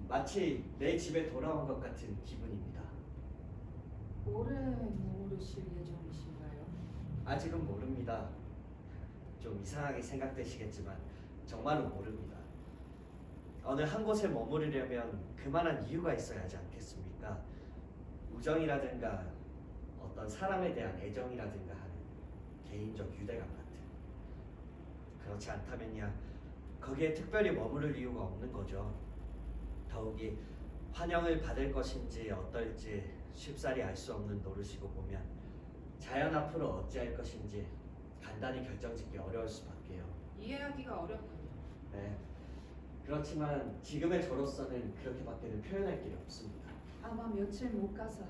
마치 내 집에 돌아온 것 같은 기분입니다. 오래 머무르실 예정이신가요? 아직은 모릅니다. 좀 이상하게 생각되시겠지만 정말로 모릅니다. 어느 한 곳에 머무르려면 그만한 이유가 있어야 하지 않겠습니까? 우정이라든가 어떤 사람에 대한 애정이라든가 하는 개인적 유대감 같은. 그렇지 않다면야 거기에 특별히 머무를 이유가 없는 거죠. 더욱이 환영을 받을 것인지 어떨지 쉽사리 알 수 없는 노릇이고 보면 자연 앞으로 어찌할 것인지 간단히 결정짓기 어려울 수밖에요. 이해하기가 어렵군요. 네. 그렇지만 지금의 저로서는 그렇게밖에는 표현할 길이 없습니다. 아마 며칠 못 가서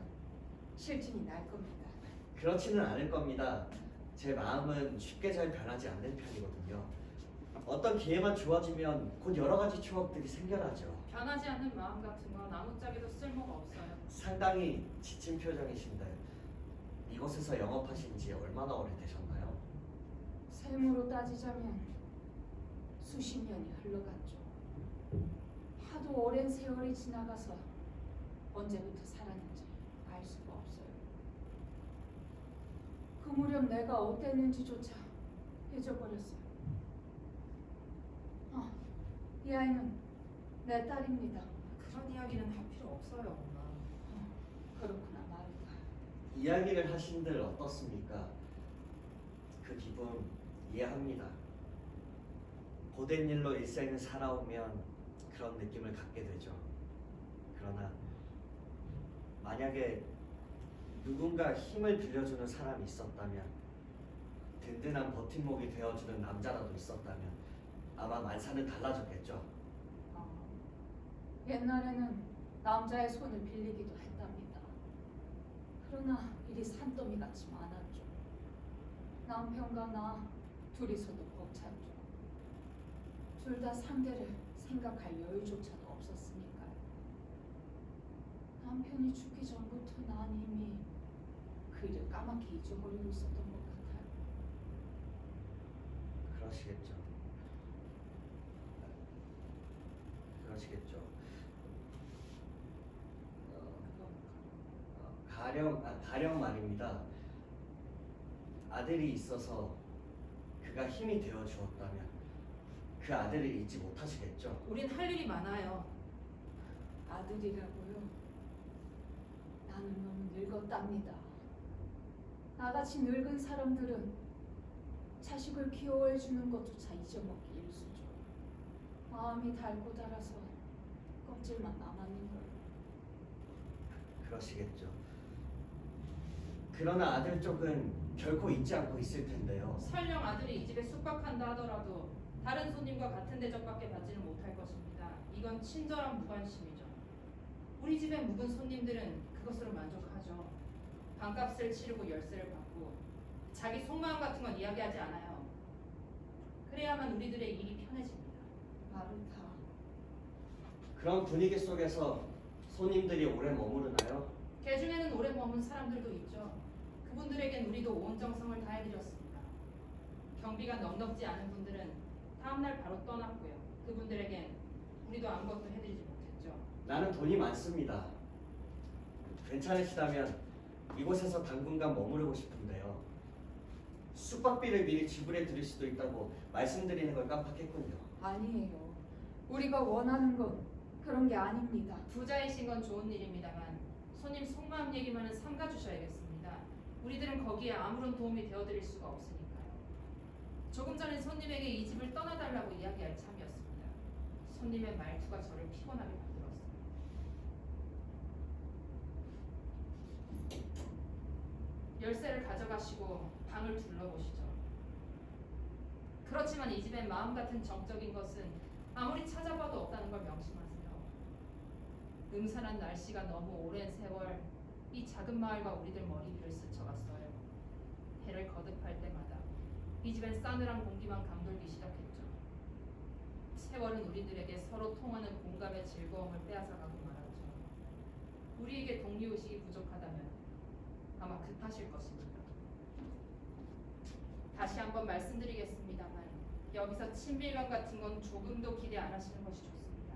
실증이 날 겁니다. 그렇지는 않을 겁니다. 제 마음은 쉽게 잘 변하지 않는 편이거든요. 어떤 기회만 주어지면 곧 여러 가지 추억들이 생겨나죠. 변하지 않는 마음 같은 건 아무짝에도 쓸모가 없어요. 상당히 지친 표정이신데 이곳에서 영업하신 지 얼마나 오래되셨나요? 셈으로 따지자면 수십 년이 흘러갔죠. 하도 오랜 세월이 지나가서 언제부터 살았는지 알 수가 없어요. 그 무렵 내가 어땠는지조차 잊어버렸어요. 이 아이는 내 딸입니다. 그런 이야기는 할 필요 없어요, 엄마. 그렇구나 말이다. 이야기를 하신들 어떻습니까? 그 기분 이해합니다. 고된 일로 일생을 살아오면 그런 느낌을 갖게 되죠. 그러나 만약에 누군가 힘을 빌려주는 사람이 있었다면, 든든한 버팀목이 되어주는 남자라도 있었다면 아마 만사는 달라졌겠죠. 옛날에는 남자의 손을 빌리기도 했답니다. 그러나 일이 산더미 같이 많았죠. 남편과 나 둘이서도 벅찼죠. 둘 다 상대를 생각할 여유조차도 없었으니까요. 남편이 죽기 전부터 난 이미 그 일을 까맣게 잊어버리고 있었던 것 같아요. 그러시겠죠. 그러시겠죠. 가령 말입니다. 아들이 있어서 그가 힘이 되어 주었다면 그 아들을 잊지 못하시겠죠. 우린 할 일이 많아요. 아들이라고요? 나는 너무 늙었답니다. 나같이 늙은 사람들은 자식을 귀여워해 주는 것조차 잊어먹기 일쑤죠. 마음이 닳고 닳아서 껍질만 남았는 걸. 그러시겠죠. 그러나 아들 쪽은 결코 잊지 않고 있을 텐데요. 설령 아들이 이 집에 숙박한다 하더라도 다른 손님과 같은 대접밖에 받지는 못할 것입니다. 이건 친절한 무관심이죠. 우리 집에 묵은 손님들은 그것으로 만족하죠. 방값을 치르고 열쇠를 받고 자기 속마음 같은 건 이야기하지 않아요. 그래야만 우리들의 일이 편해집니다. 마르타, 그런 분위기 속에서 손님들이 오래 머무르나요? 개 중에는 오래 머문 사람들도 있죠. 그분들에겐 우리도 온 정성을 다해드렸습니다. 경비가 넉넉지 않은 분들은 다음날 바로 떠났고요. 그분들에겐 우리도 아무것도 해드리지 못했죠. 나는 돈이 많습니다. 괜찮으시다면 이곳에서 당분간 머무르고 싶은데요. 숙박비를 미리 지불해 드릴 수도 있다고 말씀드리는 걸 깜빡했군요. 아니에요. 우리가 원하는 건 그런 게 아닙니다. 부자이신 건 좋은 일입니다만 손님 속마음 얘기만은 삼가주셔야겠습니다. 우리들은 거기에 아무런 도움이 되어드릴 수가 없으니까요. 조금 전에 손님에게 이 집을 떠나달라고 이야기할 참이었습니다. 손님의 말투가 저를 피곤하게 만들었어요. 열쇠를 가져가시고 방을 둘러보시죠. 그렇지만 이 집의 마음 같은 정적인 것은 아무리 찾아봐도 없다는 걸 명심하세요. 음산한 날씨가 너무 오랜 세월 이 작은 마을과 우리들 머리 위를 스쳐갔어요. 해를 거듭할 때마다 이 집엔 싸늘한 공기만 감돌기 시작했죠. 세월은 우리들에게 서로 통하는 공감의 즐거움을 빼앗아가고 말았죠. 우리에게 동료의식이 부족하다면 아마 그 탓일 것입니다. 다시 한번 말씀드리겠습니다만 여기서 친밀감 같은 건 조금도 기대 안 하시는 것이 좋습니다.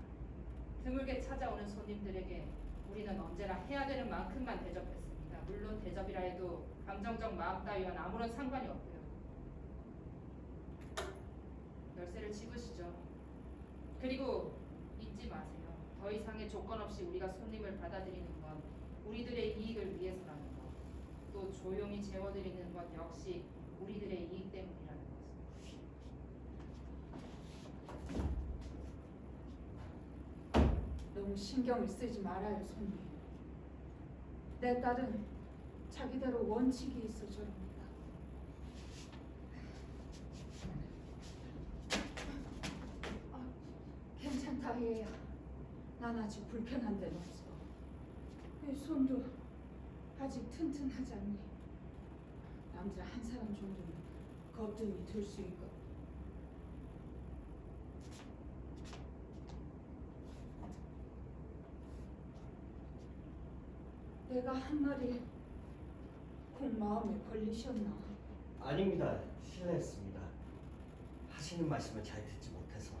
드물게 찾아오는 손님들에게 우리는 언제나 해야 되는 만큼만 대접했습니다. 물론 대접이라 해도 감정적 마음 따위와는 아무런 상관이 없고요. 열쇠를 집으시죠. 그리고 잊지 마세요. 더 이상의 조건 없이 우리가 손님을 받아들이는 건 우리들의 이익을 위해서라는 것. 또 조용히 재워드리는 것 역시 우리들의 이익 때문이라는 것. 너무 신경을 쓰지 말아요, 손님. 내 딸은 자기대로 원칙이 있어 저럽니다. 괜찮다, 얘야. 난 아직 불편한 데는 없어. 이 손도 아직 튼튼하지 않니? 남자 한 사람 정도는 거뜬히 들 수 있거든. 내가 한 말이 꼭 마음에 걸리셨나? 아닙니다. 실례했습니다. 하시는 말씀을 잘 듣지 못해서.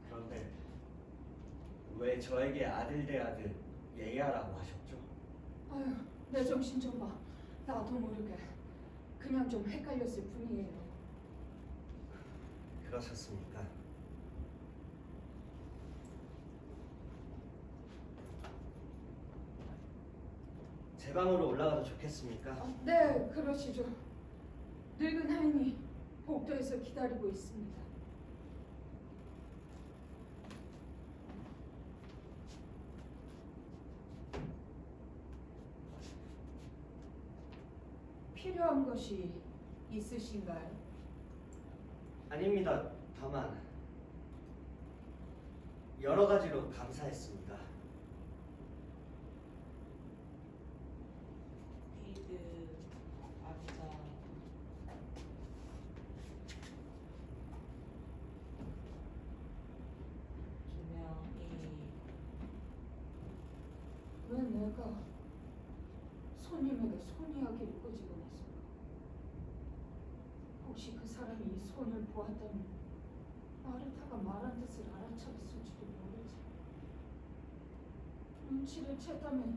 그런데 왜 저에게 아들 대 아들 예야라고 하셨죠? 아유, 내 정신 좀 봐. 나도 모르게 그냥 좀 헷갈렸을 뿐이에요. 그러셨습니까? 제 방으로 올라가도 좋겠습니까? 네, 그러시죠. 늙은 하인이 복도에서 기다리고 있습니다. 필요한 것이 있으신가요? 아닙니다. 다만 여러 가지로 감사했습니다. 피드 앉아 조명이 왜 내가 손님에게 손 이야기를 끄집어냈을까? 혹시 그 사람이 이 손을 보았다면 마르타가 말한 뜻을 알아차렸을지도 모르지. 눈치를 챘다면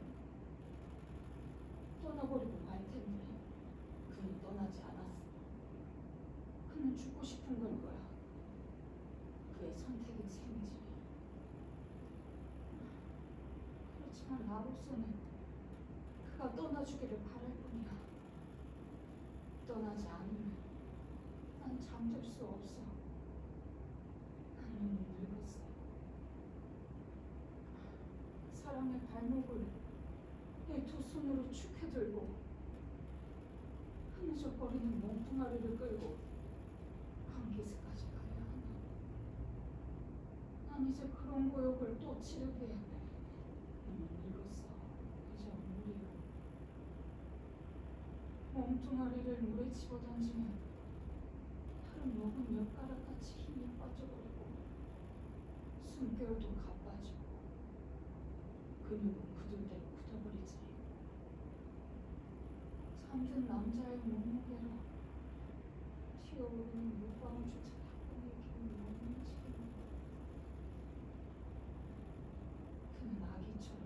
떠나버리고 말 텐데 그는 떠나지 않았어. 그는 죽고 싶은 걸 거야. 그의 선택인 생이지. 그렇지만 나로서는 그가 떠나주기를 바랄 뿐이야. 떠나지 않으면 난 잠들 수 없어. 난 이미 늙었어. 사랑의 발목을 내 두 손으로 축해들고 흐느적거리는 몸뚱아리를 끌고 강기스까지 가야 하나. 난 이제 그런 고역을 또 치르게 이미 늙었어. 이제 물이야. 몸뚱아리를 물에 집어던지면 다른 먹은 엿가락같이 힘이 빠져버리고 숨결도 가빠지고 근육은 굳을대로 굳어버리지. 잠든 남자의 몸무게로 튀어오르는 물방울조차 닦아내기는 너무 움직입니다. 그는 아기처럼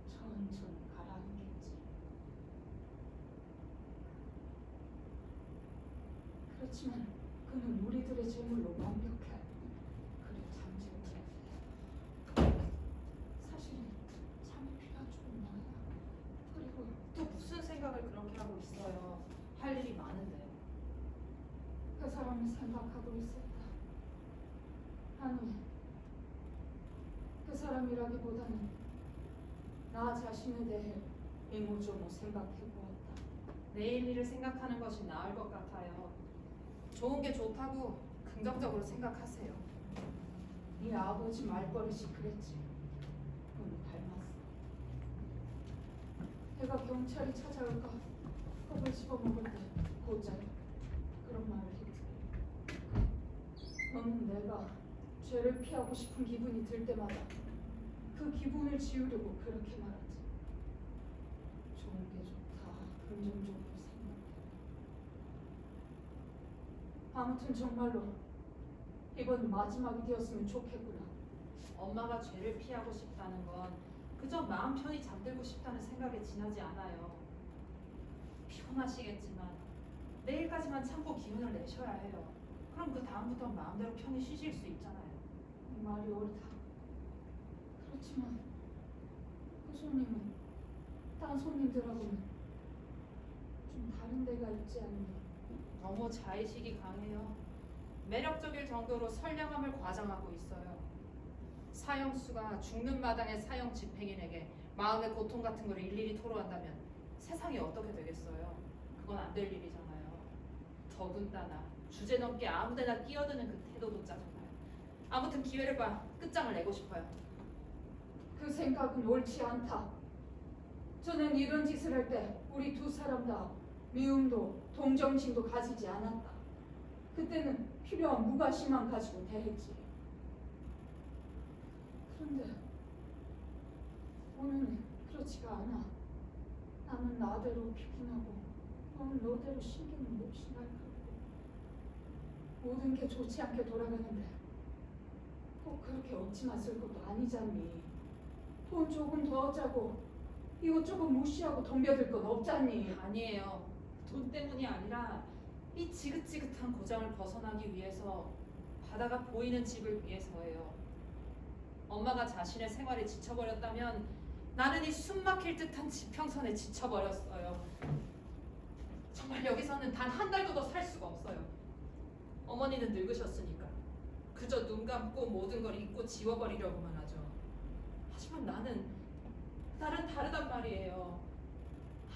천천히 가라앉겠지. 그렇지만 그는 우리들의 재물로 완벽해. 그래 잠재우지. 사실은 잠이 필요한 쪽은 나야. 그리고 또 무슨 생각을 그렇게 하고 있어요? 할 일이 많은데. 그 사람을 생각하고 있었다. 아니, 그 사람이라기보다는 나 자신에 대해 이모저모 생각해보았다. 내일 일을 생각하는 것이 나을 것 같아요. 좋은 게 좋다고 긍정적으로 생각하세요. 네 아버지 말버릇이 그랬지. 너무 닮았어. 내가 경찰이 찾아올까 겁을 집어먹을 때 곧잘 그런 말을 했지. 너는 내가 죄를 피하고 싶은 기분이 들 때마다 그 기분을 지우려고 그렇게 말하지. 좋은 게 좋다. 긍정적으로 생각해. 아무튼 정말로 이번 마지막이 되었으면 좋겠구나. 엄마가 죄를 피하고 싶다는 건 그저 마음 편히 잠들고 싶다는 생각에 지나지 않아요. 피곤하시겠지만 내일까지만 참고 기운을 내셔야 해요. 그럼 그 다음부터 마음대로 편히 쉬실 수 있잖아요. 이 말이 옳다. 그렇지만 그 손님은 딴 손님들하고는 좀 다른 데가 있지 않니? 너무 자의식이 강해요. 매력적일 정도로 선량함을 과장하고 있어요. 사형수가 죽는 마당의 사형 집행인에게 마음의 고통 같은 걸 일일이 토로한다면 세상이 어떻게 되겠어요? 그건 안 될 일이잖아요. 더군다나 주제넘게 아무데나 끼어드는 그 태도도 짜증나요. 아무튼 기회를 봐 끝장을 내고 싶어요. 그 생각은 옳지 않다. 저는 이런 짓을 할 때 우리 두 사람 다 미움도 동정심도 가지지 않았다. 그때는 필요한 무관심만 가지고 대했지. 그런데 오늘은 그렇지가 않아. 나는 나대로 피곤하고 너는 너대로 신경이 몹시 날카롭고 모든 게 좋지 않게 돌아가는데 꼭 그렇게 억지만 쓸 것도 아니잖니. 돈 조금 더 짜고 이것저것 무시하고 덤벼들 건 없잖니. 아니에요. 돈 때문이 아니라 이 지긋지긋한 고장을 벗어나기 위해서 바다가 보이는 집을 위해서예요. 엄마가 자신의 생활에 지쳐버렸다면 나는 이 숨막힐 듯한 지평선에 지쳐버렸어요. 정말 여기서는 단 한 달도 더 살 수가 없어요. 어머니는 늙으셨으니까 그저 눈 감고 모든 걸 잊고 지워버리려고만 하죠. 하지만 나는 다르단 말이에요.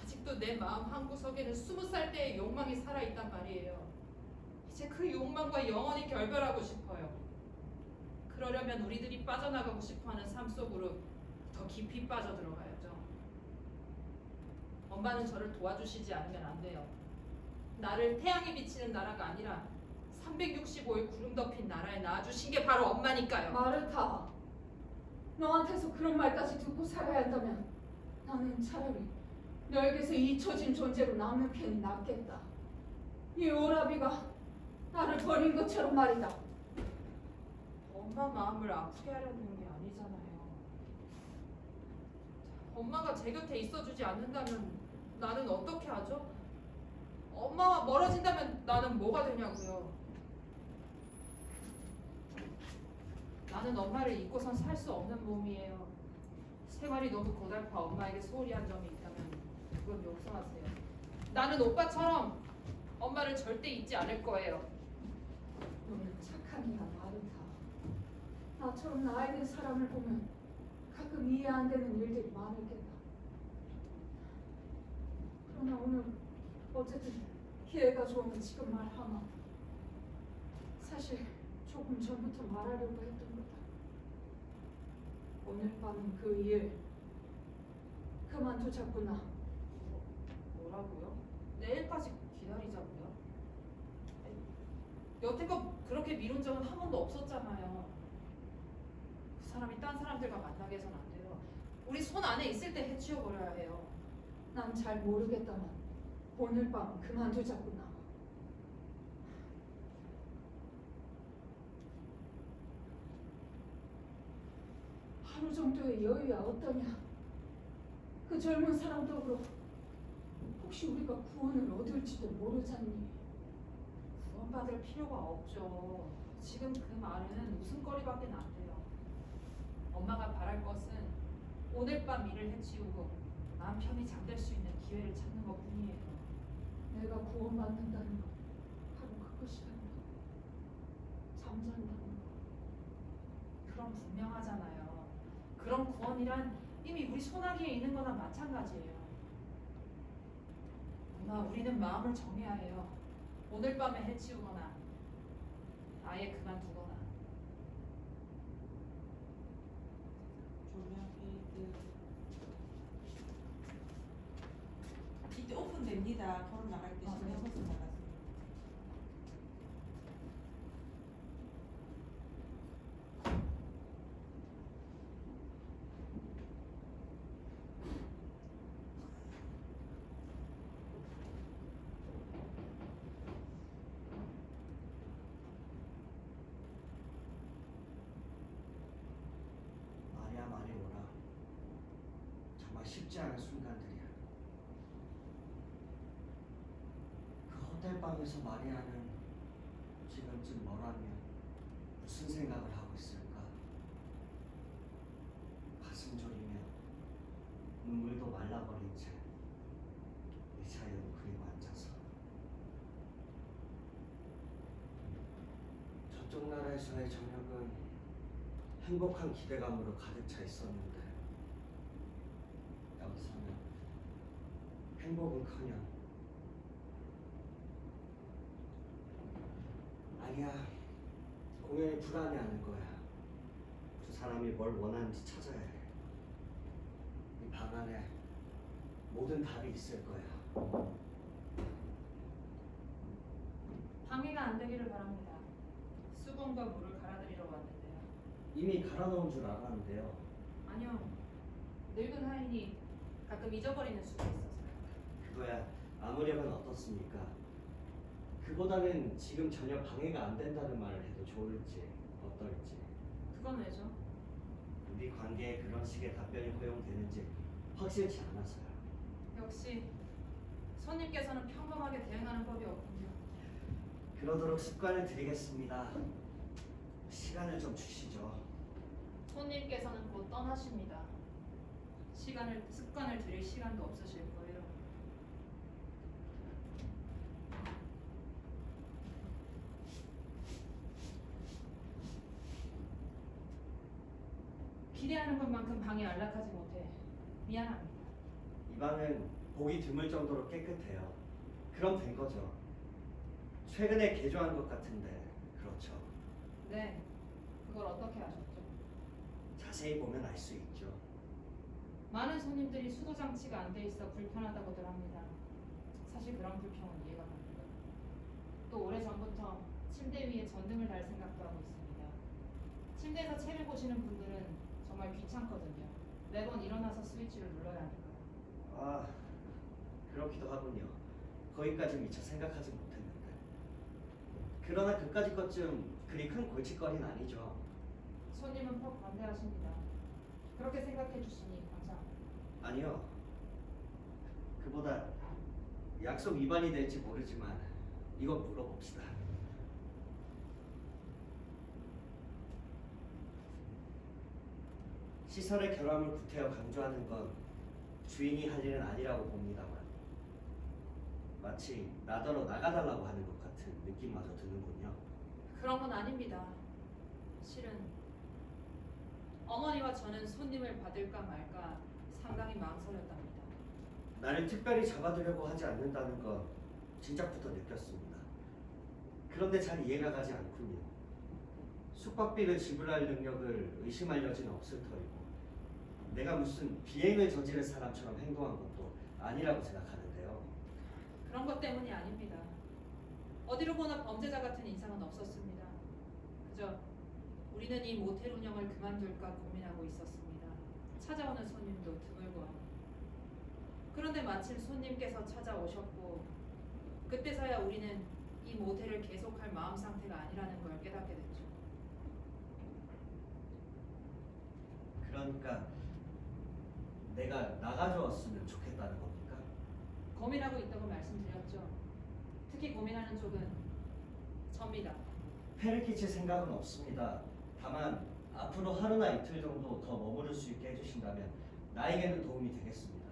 아직도 내 마음 한구석에는 20살 때의 욕망이 살아있단 말이에요. 이제 그 욕망과 영원히 결별하고 싶어요. 그러려면 우리들이 빠져나가고 싶어하는 삶 속으로 더 깊이 빠져들어가야죠. 엄마는 저를 도와주시지 않으면 안 돼요. 나를 태양이 비치는 나라가 아니라 365일 구름 덮인 나라에 낳아주신 게 바로 엄마니까요. 마르타, 너한테서 그런 말까지 듣고 살아야 한다면 나는 차라리 너에게서 잊혀진 존재로 남는 편이 낫겠다. 이 오라비가 나를 버린 것처럼 말이다. 엄마 마음을 아프게 하려는 게 아니잖아요. 엄마가 제 곁에 있어주지 않는다면 나는 어떻게 하죠? 엄마와 멀어진다면 나는 뭐가 되냐고요. 나는 엄마를 잊고선 살 수 없는 몸이에요. 생활이 너무 고달파 엄마에게 소홀히 한 점이 있다면 그건 용서하세요. 나는 오빠처럼 엄마를 절대 잊지 않을 거예요. 너는 착한 이야, 마르타. 나처럼 나이 든 사람을 보면 가끔 이해 안 되는 일들이 많을겠다. 그러나 오늘 어쨌든 기회가 좋으면 지금 말하마. 사실 조금 전부터 말하려고 했던 거다. 오늘 밤은 그 일 그만두자꾸나. 뭐라고요? 내일까지 기다리자고요? 여태껏 그렇게 미룬 적은 한 번도 없었잖아요. 그 사람이 딴 사람들과 만나게 해서는 안 돼요. 우리 손 안에 있을 때 해치워버려야 해요. 난 잘 모르겠다만 오늘 밤 그만두자꾸나. 하루 정도의 여유야 어떠냐? 그 젊은 사람 덕으로 혹시 우리가 구원을 얻을지도 모르잖니. 구원? 구원받을 필요가 없죠. 지금 그 말은 웃음거리밖에 안 돼요. 엄마가 바랄 것은 오늘 밤 일을 해치우고 마음 편히 잠들 수 있는 기회를 찾는 것뿐이에요. 내가 구원받는다는 것 바로 그것이라는 것. 잠잔다는 것. 그럼 분명하잖아요. 그런 구원이란 이미 우리 손아귀에 있는 거나 마찬가지예요. 엄마, 우리는 마음을 정해야 해요. 오늘 밤에 해치우거나 아예 그만두거나. 조명 이때 오픈됩니다. 토론 나갈 때 아, 신경 네. 써서 나가세요. 마리아 마리오라. 정말 쉽지 않은 순간들이야. 그 호텔 방에서 마리아는 지금쯤 뭐라면 무슨 생각을 하고 있을까? 가슴 졸이며 눈물도 말라버린 채 의자에 웅크리고 앉아서 저쪽 나라에서의 저녁은 행복한 기대감으로 가득 차 있었는데 여기서는 행복은커녕 아니야, 공연이 불안해하는 거야. 두 사람이 뭘 원하는지 찾아야 해. 이 방 안에 모든 답이 있을 거야. 방해가 안 되기를 바랍니다. 수건과 물을 갈아드리러 왔는데요. 이미 갈아놓은 줄 알았는데요. 아니요. 늙은 하인이 가끔 잊어버리는 수가 있어서요. 그거야 아무렴은 어떻습니까? 그보다는 지금 전혀 방해가 안 된다는 말을 해도 좋을지 어떨지. 그건 왜죠? 우리 관계에 그런 식의 답변이 허용되는지 확실치 않아서요. 역시 손님께서는 평범하게 대응하는 법이 없군요. 그러도록 습관을 들이겠습니다. 시간을 좀 주시죠. 손님께서는 곧 떠나십니다. 습관을 들일 시간도 없으실 거예요. 기대하는 것만큼 방이 안락하지 못해 미안합니다. 이 방은 보기 드물 정도로 깨끗해요. 그럼 된 거죠. 최근에 개조한 것 같은데 그렇죠. 네, 그걸 어떻게 아셨죠? 자세히 보면 알 수 있죠. 많은 손님들이 수도 장치가 안 돼 있어 불편하다고들 합니다. 사실 그런 불평은 이해가 갑니다. 또 오래전부터 침대 위에 전등을 달 생각도 하고 있습니다. 침대에서 책을 보시는 분들은 정말 귀찮거든요. 매번 일어나서 스위치를 눌러야 하니까요. 아, 그렇기도 하군요. 거기까지 미처 생각하지 못했는데. 그러나 그까짓 것쯤 그리 큰 골칫거리는 아니죠. 손님은 퍽 반대하십니다. 그렇게 생각해 주시니 감사합니다. 아니요. 그보다 약속 위반이 될지 모르지만 이건 물어봅시다. 시설의 결함을 구태여 강조하는 건 주인이 할 일은 아니라고 봅니다만 마치 나더러 나가달라고 하는 것 같은 느낌마저 드는군요. 그런 건 아닙니다. 실은 어머니와 저는 손님을 받을까 말까 상당히 망설였답니다. 나를 특별히 잡아두려고 하지 않는다는 건 진작부터 느꼈습니다. 그런데 잘 이해가 가지 않군요. 숙박비를 지불할 능력을 의심할 여지는 없을 터이고 내가 무슨 비행을 저지른 사람처럼 행동한 것도 아니라고 생각하는데요. 그런 것 때문이 아닙니다. 어디로 보나 범죄자 같은 인상은 없었습니다. 그저 우리는 이 모텔 운영을 그만둘까 고민하고 있었습니다. 찾아오는 손님도 드물고 하니. 그런데 마침 손님께서 찾아오셨고 그때서야 우리는 이 모텔을 계속할 마음 상태가 아니라는 걸 깨닫게 됐죠. 그러니까 내가 나가주었으면 좋겠다는 겁니까? 고민하고 있다고 말씀드렸죠. 특히 고민하는 쪽은 접니다. 폐를 끼칠 생각은 없습니다. 다만 앞으로 하루나 이틀 정도 더 머무를 수 있게 해주신다면 나에게는 도움이 되겠습니다.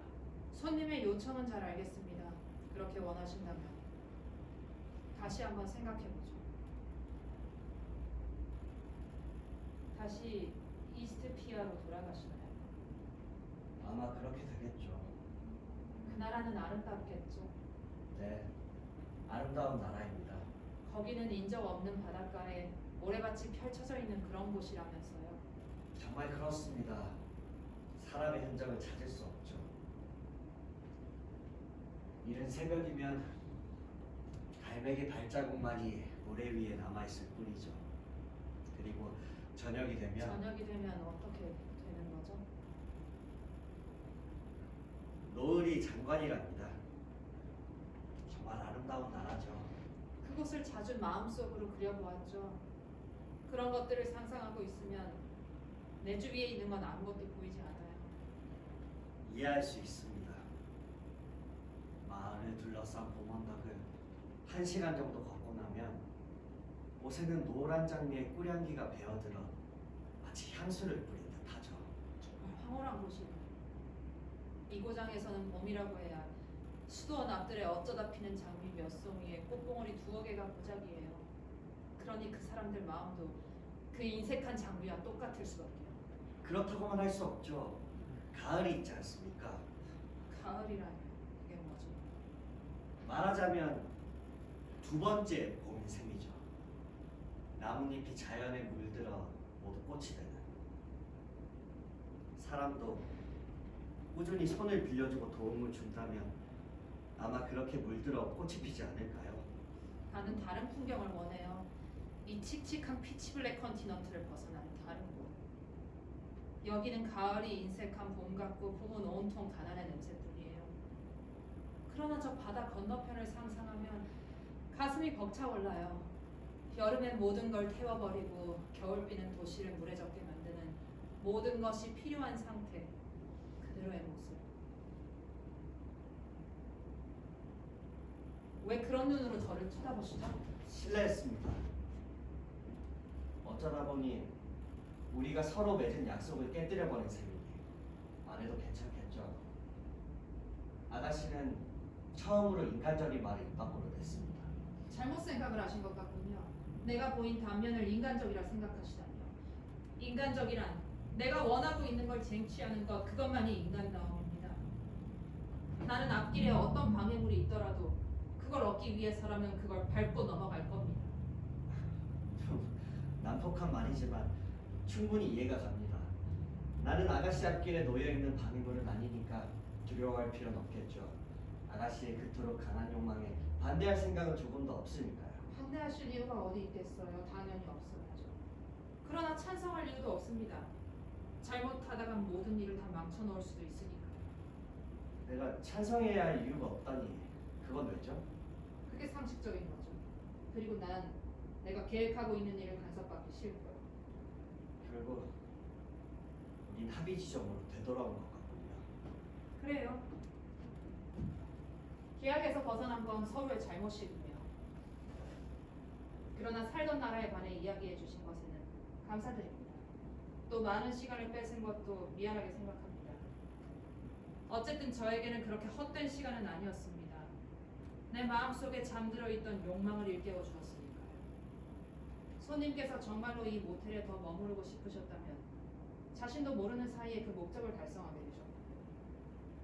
손님의 요청은 잘 알겠습니다. 그렇게 원하신다면 다시 한번 생각해보죠. 다시 이스트피아로 돌아가시나요? 아마 그렇게 되겠죠. 그 나라는 아름답겠죠. 네, 아름다운 나라입니다. 거기는 인적 없는 바닷가에 모래밭이 펼쳐져 있는 그런 곳이라면서요. 정말 그렇습니다. 사람의 흔적을 찾을 수 없죠. 이른 새벽이면 갈매기 발자국만이 모래 위에 남아있을 뿐이죠. 그리고 저녁이 되면 저녁이 되면 어떻게 되는 거죠? 노을이 장관이랍니다. 정말 아름다운 나라죠. 그곳을 자주 마음속으로 그려보았죠. 그런 것들을 상상하고 있으면 내 주위에 있는 건 아무것도 보이지 않아요. 이해할 수 있습니다. 마을을 둘러싼 봄언덕을 1시간 정도 걷고 나면 옷에는 노란 장미의 꿀향기가 배어들어 마치 향수를 뿌린 듯하죠. 정말 황홀한 곳이네요. 이 고장에서는 봄이라고 해야 수도원 앞들에 어쩌다 피는 장미 몇 송이에 꽃봉오리 2여 개가 고작이에요. 그러니 그 사람들 마음도 그 인색한 장미와 똑같을 수밖에요. 그렇다고만 할 수 없죠. 가을이 있지 않습니까? 가을이라니 그게 뭐죠? 말하자면 두 번째 봄인 셈이죠. 나뭇잎이 자연에 물들어 모두 꽃이 되는. 사람도 꾸준히 손을 빌려주고 도움을 준다면 아마 그렇게 물들어 꽃이 피지 않을까요? 나는 다른 풍경을 원해요. 이 칙칙한 피치블랙 컨티넌트를 벗어나는 다른 곳. 여기는 가을이 인색한 봄 같고 봄은 온통 가난의 냄새뿐이에요. 그러나 저 바다 건너편을 상상하면 가슴이 벅차올라요. 여름엔 모든 걸 태워버리고 겨울비는 도시를 물에 젖게 만드는 모든 것이 필요한 상태. 그대로의 모습. 왜 그런 눈으로 저를 쳐다보시죠? 실례했습니다. 어쩌다 보니 우리가 서로 맺은 약속을 깨뜨려버린 셈이니 안 해도 괜찮겠죠. 아가씨는 처음으로 인간적인 말을 입 밖으로 냈습니다. 잘못 생각을 하신 것 같군요. 내가 보인 단면을 인간적이라 생각하시다니요. 인간적이란 내가 원하고 있는 걸 쟁취하는 것, 그것만이 인간다움입니다. 나는 앞길에 어떤 방해물이 있더라도 그걸 얻기 위해서라면 그걸 밟고 넘어갈 겁니다. 좀 난폭한 말이지만 충분히 이해가 갑니다. 나는 아가씨 앞길에 놓여있는 방해물은 아니니까 두려워할 필요는 없겠죠. 아가씨의 그토록 강한 욕망에 반대할 생각은 조금도 없으니까요. 반대하실 이유가 어디 있겠어요. 당연히 없어야죠. 그러나 찬성할 이유도 없습니다. 잘못하다가 모든 일을 다 망쳐놓을 수도 있으니까요. 내가 찬성해야 할 이유가 없다니 그건 왜죠? 그게 상식적인 거죠. 그리고 난 내가 계획하고 있는 일을 간섭받기 싫고요. 결국 우린 합의 지점으로 되돌아온 것 같군요. 그래요. 계약에서 벗어난 건 서로의 잘못이군요. 그러나 살던 나라에 관해 이야기해 주신 것에는 감사드립니다. 또 많은 시간을 뺏은 것도 미안하게 생각합니다. 어쨌든 저에게는 그렇게 헛된 시간은 아니었습니다. 내 마음속에 잠들어 있던 욕망을 일깨워 주었으니까요. 손님께서 정말로 이 모텔에 더 머무르고 싶으셨다면 자신도 모르는 사이에 그 목적을 달성하게 되셨고요.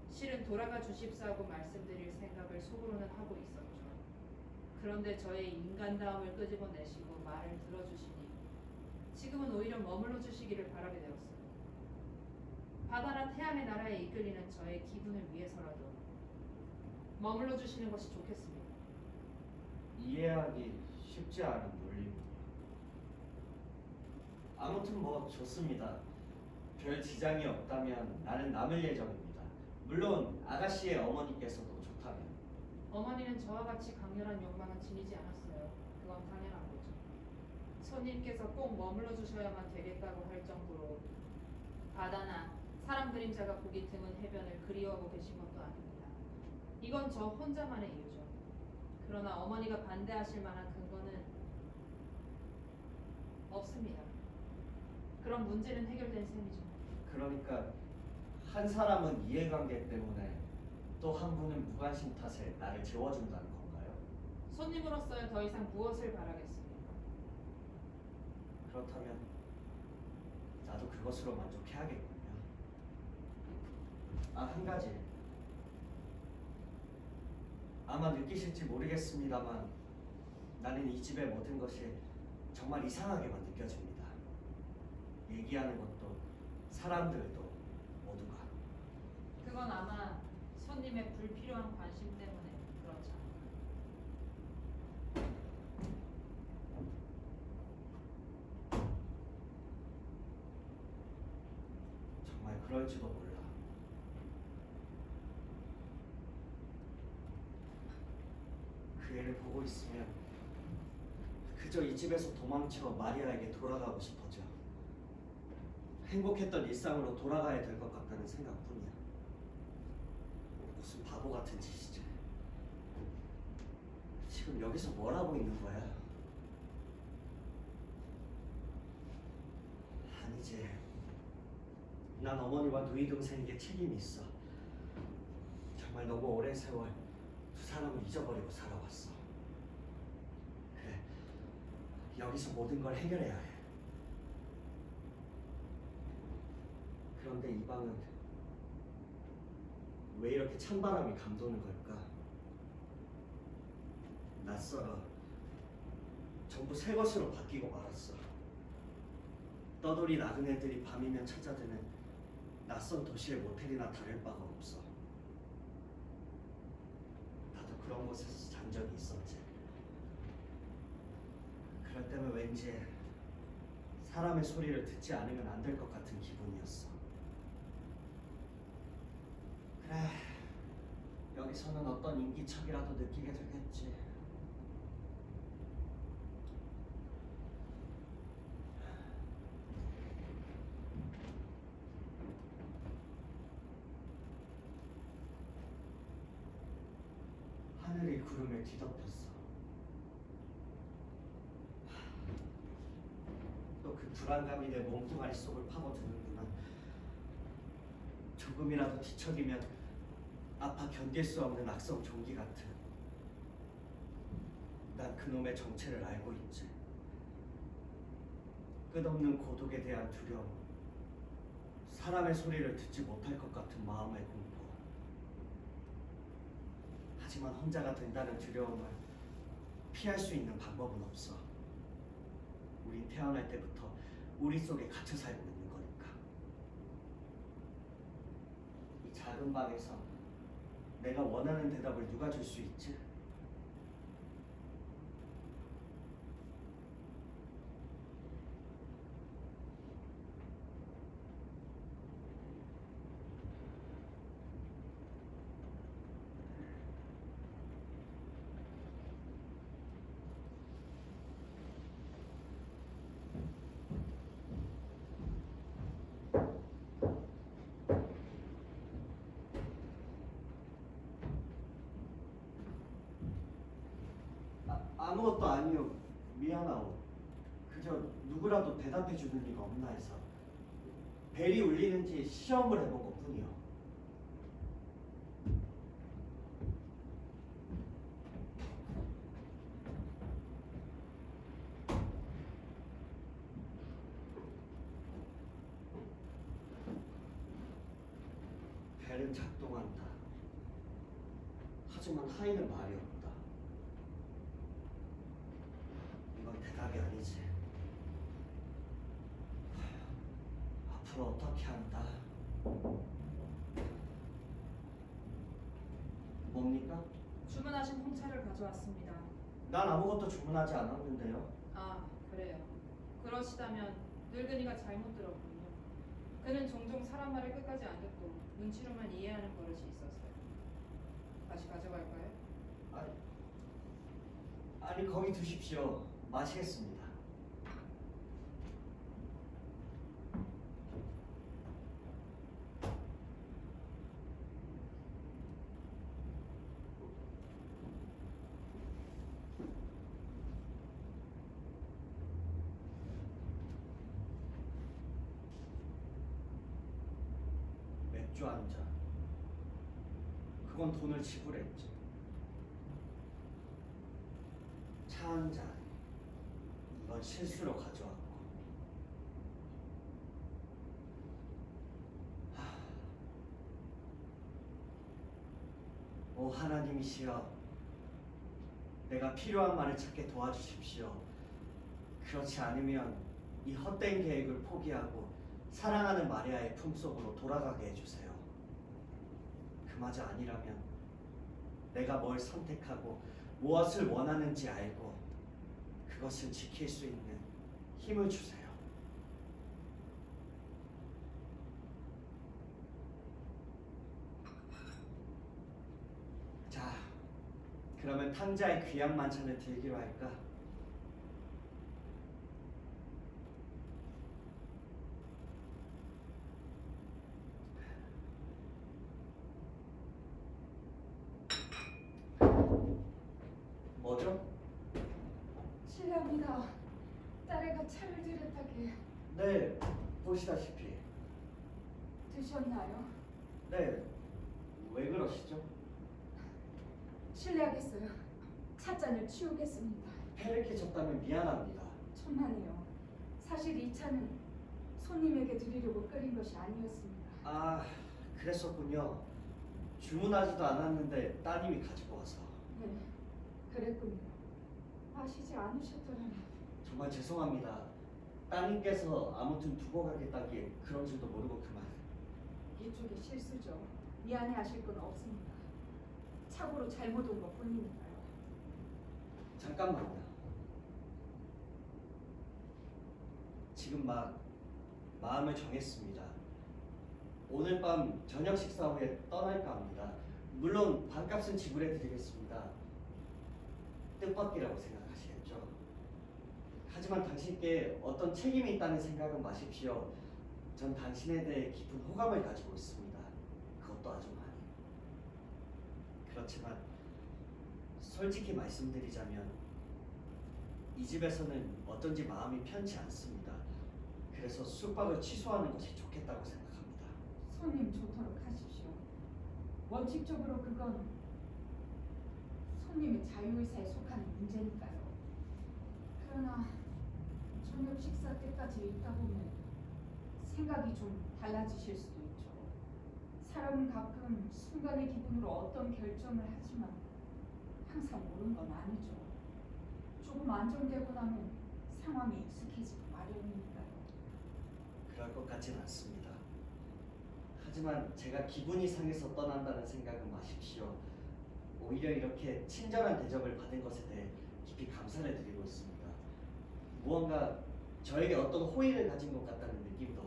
실은 돌아가 주십사고 말씀드릴 생각을 속으로는 하고 있었죠. 그런데 저의 인간다움을 끄집어내시고 말을 들어주시니 지금은 오히려 머물러 주시기를 바라게 되었어요. 바다나 태양의 나라에 이끌리는 저의 기분을 위해서라도 머물러 주시는 것이 좋겠습니다. 이해하기 쉽지 않은 논리입니다. 아무튼 뭐 좋습니다. 별 지장이 없다면 나는 남을 예정입니다. 물론 아가씨의 어머니께서도 좋다면. 어머니는 저와 같이 강렬한 욕망은 지니지 않았어요. 그건 당연한 거죠. 손님께서 꼭 머물러 주셔야만 되겠다고 할 정도로 바다나 사람 그림자가 보기 드문 해변을 그리워하고 계신 것도 아닙니다. 이건 저 혼자만의 이유죠. 그러나 어머니가 반대하실 만한 근거는 없습니다. 그럼 문제는 해결된 셈이죠. 그러니까 한 사람은 이해관계 때문에 또 한 분은 무관심 탓에 나를 재워준다는 건가요? 손님으로서야 더 이상 무엇을 바라겠습니까? 그렇다면 나도 그것으로 만족해야겠군요. 아, 한 가지. 아마 느끼실지 모르겠습니다만 나는 이 집의 모든 것이 정말 이상하게만 느껴집니다. 얘기하는 것도 사람들도 모두가. 그건 아마 손님의 불필요한 관심 때문에 그렇죠. 정말 그럴지도 몰라. 그 애를 보고 있으면 그저 이 집에서 도망쳐 마리아에게 돌아가고 싶어져. 행복했던 일상으로 돌아가야 될 것 같다는 생각뿐이야. 무슨 바보 같은 짓이지. 지금 여기서 뭘 하고 있는 거야? 아니지. 난 어머니와 누이 동생에게 책임이 있어. 정말 너무 오랜 세월 두 사람을 잊어버리고 살아왔어. 그래, 여기서 모든 걸 해결해야 해. 그런데 이 방은 왜 이렇게 찬바람이 감도는 걸까? 낯설어. 전부 새 것으로 바뀌고 말았어. 떠돌이 나그네들이 밤이면 찾아드는 낯선 도시의 모텔이나 다를 바가 없어. 나도 그런 곳에서 잔 적이 있었지. 그럴 때면 왠지 사람의 소리를 듣지 않으면 안 될 것 같은 기분이었어. 그래, 여기서는 어떤 인기척이라도 느끼게 되겠지. 하늘이 구름을 뒤덮였어. 또 그 불안감이 내 몸뚱아리 속을 파고드는구나. 조금이라도 뒤척이면 아파 견딜 수 없는 악성 종기 같은. 난 그놈의 정체를 알고 있지. 끝없는 고독에 대한 두려움, 사람의 소리를 듣지 못할 것 같은 마음의 공포. 하지만 혼자가 된다는 두려움을 피할 수 있는 방법은 없어. 우린 태어날 때부터 우리 속에 갇혀 살고 있는 거니까. 이 작은 방에서 내가 원하는 대답을 누가 줄 수 있지? 아무것도 아니요. 미안하오. 그저 누구라도 대답해 주는 리가 없나 해서. 벨이 울리는지 시험을 해본 것뿐이요. 벨은 작동한다. 하지만 하이는 말이 없다. 이건 대답이 아니지. 앞으로 어떻게 한다? 뭡니까? 주문하신 홍차를 가져왔습니다. 난 아무것도 주문하지 않았는데요. 아, 그래요. 그러시다면 늙은이가 잘못 들었군요. 그는 종종 사람 말을 끝까지 안 듣고 눈치로만 이해하는 버릇이 있었어요. 다시 가져갈까요? 아니 거기 두십시오. 마시겠습니다. 맥주 한 잔. 그건 돈을 지불했지. 차 한 잔. 이건 실수로 가져왔고. 오 하나님이시여, 내가 필요한 말을 찾게 도와주십시오. 그렇지 않으면 이 헛된 계획을 포기하고 사랑하는 마리아의 품속으로 돌아가게 해주세요. 그마저 아니라면 내가 뭘 선택하고 무엇을 원하는지 알고 그것을 지킬 수 있는 힘을 주세요. 자, 그러면 탕자의 귀한 만찬을 드리기로 할까? 뭐죠? 실례합니다. 딸애가 차를 들였다게. 네, 보시다시피. 드셨나요? 네, 왜 그러시죠? 실례하겠어요. 찻잔을 치우겠습니다. 패를 끼쳤다면 미안합니다. 천만에요. 사실 이 차는 손님에게 드리려고 끓인 것이 아니었습니다. 아, 그랬었군요. 주문하지도 않았는데 따님이 가지고 와서. 네, 그랬군요. 아시지 않으셨더라면. 정말 죄송합니다. 따님께서 아무튼 두고 가겠다기에 그런 줄도 모르고 그만. 이쪽의 실수죠. 미안해하실 건 없습니다. 착오로 잘못 온 것뿐이니까요. 잠깐만요. 지금 막 마음을 정했습니다. 오늘 밤 저녁 식사 후에 떠날까 합니다. 물론 반값은 지불해 드리겠습니다. 뜻밖이라고 생각하시겠죠? 하지만 당신께 어떤 책임이 있다는 생각은 마십시오. 전 당신에 대해 깊은 호감을 가지고 있습니다. 그것도 아주 많이. 그렇지만 솔직히 말씀드리자면 이 집에서는 어쩐지 마음이 편치 않습니다. 그래서 숙박을 취소하는 것이 좋겠다고 생각합니다. 손님 좋도록 하십시오. 원칙적으로 그건 손님의 자유의사에 속하는 문제니까요. 그러나 저녁 식사 때까지 있다 보면 생각이 좀 달라지실 수도 있죠. 사람은 가끔 순간의 기분으로 어떤 결정을 하지만 항상 옳은 건 아니죠. 조금 안정되고 나면 상황이 익숙해지기 마련이니까요. 그럴 것 같진 않습니다. 하지만 제가 기분이 상해서 떠난다는 생각은 마십시오. 오히려 이렇게 친절한 대접을 받은 것에 대해 깊이 감사를 드리고 있습니다. 무언가 저에게 어떤 호의를 가진 것 같다는 느낌도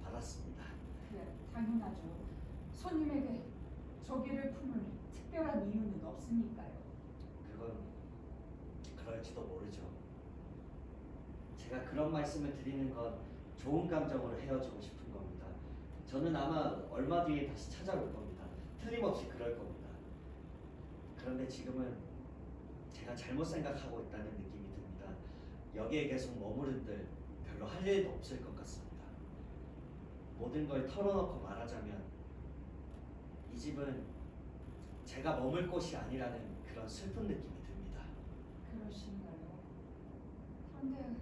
받았습니다. 네, 당연하죠. 손님에게 저기를 품을 특별한 이유는 없으니까요. 그건 그럴지도 모르죠. 제가 그런 말씀을 드리는 건 좋은 감정으로 헤어지고 싶은 겁니다. 저는 아마 얼마 뒤에 다시 찾아올 겁니다. 틀림없이 그럴 겁니다. 그런데 지금은 제가 잘못 생각하고 있다는 느낌이 듭니다. 여기에 계속 머무른들 별로 할 일도 없을 것 같습니다. 모든 걸 털어놓고 말하자면 이 집은 제가 머물 곳이 아니라는 그런 슬픈 느낌이 듭니다. 그러신가요? 그런데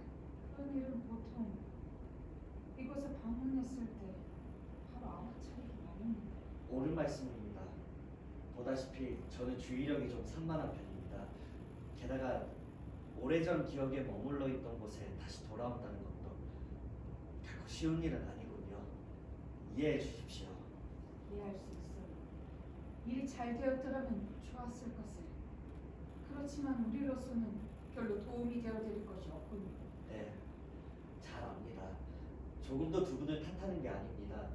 그런 일은 보통 이곳에 방문했을 때 바로 알아차리기 마련인데. 옳은 말씀입니다. 보다시피 저는 주의력이 좀 산만한 편입니다. 게다가 오래전 기억에 머물러 있던 곳에 다시 돌아온다는 것도 결코 쉬운 일은 아니군요. 이해해 주십시오. 이해할 수 있어요. 일이 잘 되었더라면 좋았을 것을. 그렇지만 우리로서는 별로 도움이 되어드릴 것이 없군요. 네, 잘 압니다. 조금도 두 분을 탓하는 게 아닙니다.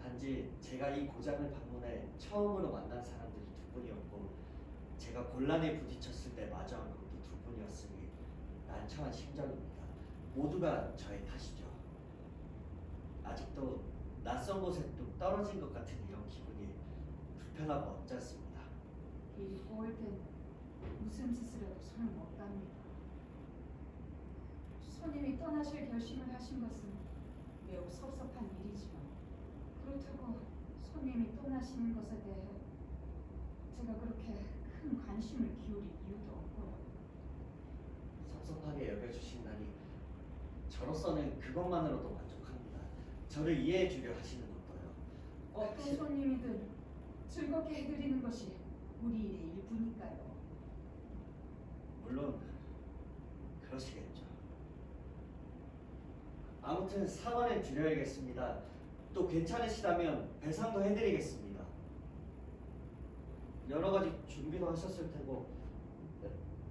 단지 제가 이 고장을 방문해 처음으로 만난 사람들이 두 분이었고 제가 곤란에 부딪혔을 때 마주한 것도 두 분이었으니 난처한 심정입니다. 모두가 저의 탓이죠. 아직도 낯선 곳에 뚝 떨어진 것 같은 이런 기분이 불편하고 언짢습니다. 일이 꼬일 땐 무슨 짓을 해도 소용없답니다. 손님이 떠나실 결심을 하신 것은 매우 섭섭한 일이지만 그렇다고 손님이 떠나시는 것에 대해 제가 그렇게 큰 관심을 기울일 이유도 없고요. 섭섭하게 여겨주신다니 저로서는 그것만으로도 만족합니다. 저를 이해해 주려 하시는 것도요. 어떤 손님이든 즐겁게 해드리는 것이 우리 일의 일부니까요. 물론 그러시겠죠. 아무튼 사과는 드려야겠습니다. 또 괜찮으시다면 배상도 해드리겠습니다. 여러 가지 준비도 하셨을 테고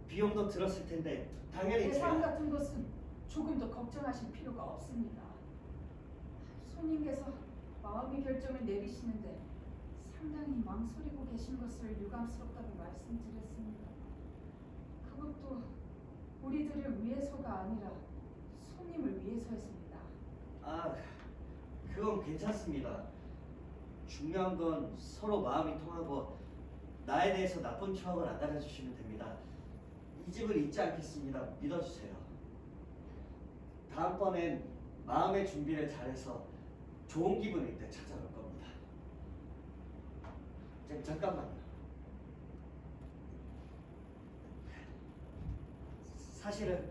비용도 들었을 텐데 당연히 대상 제가 같은 것은 조금 더 걱정하실 필요가 없습니다. 손님께서 마음의 결정을 내리시는데 상당히 망설이고 계신 것을 유감스럽다고 말씀드렸습니다. 그것도 우리들을 위해서가 아니라 손님을 위해서였습니다. 아 그건 괜찮습니다. 중요한 건 서로 마음이 통하고 나에 대해서 나쁜 추억을 안 달아주시면 됩니다. 이 집을 잊지 않겠습니다. 믿어주세요. 다음번엔 마음의 준비를 잘해서 좋은 기분일 때 찾아올 겁니다. 잠깐만요. 사실은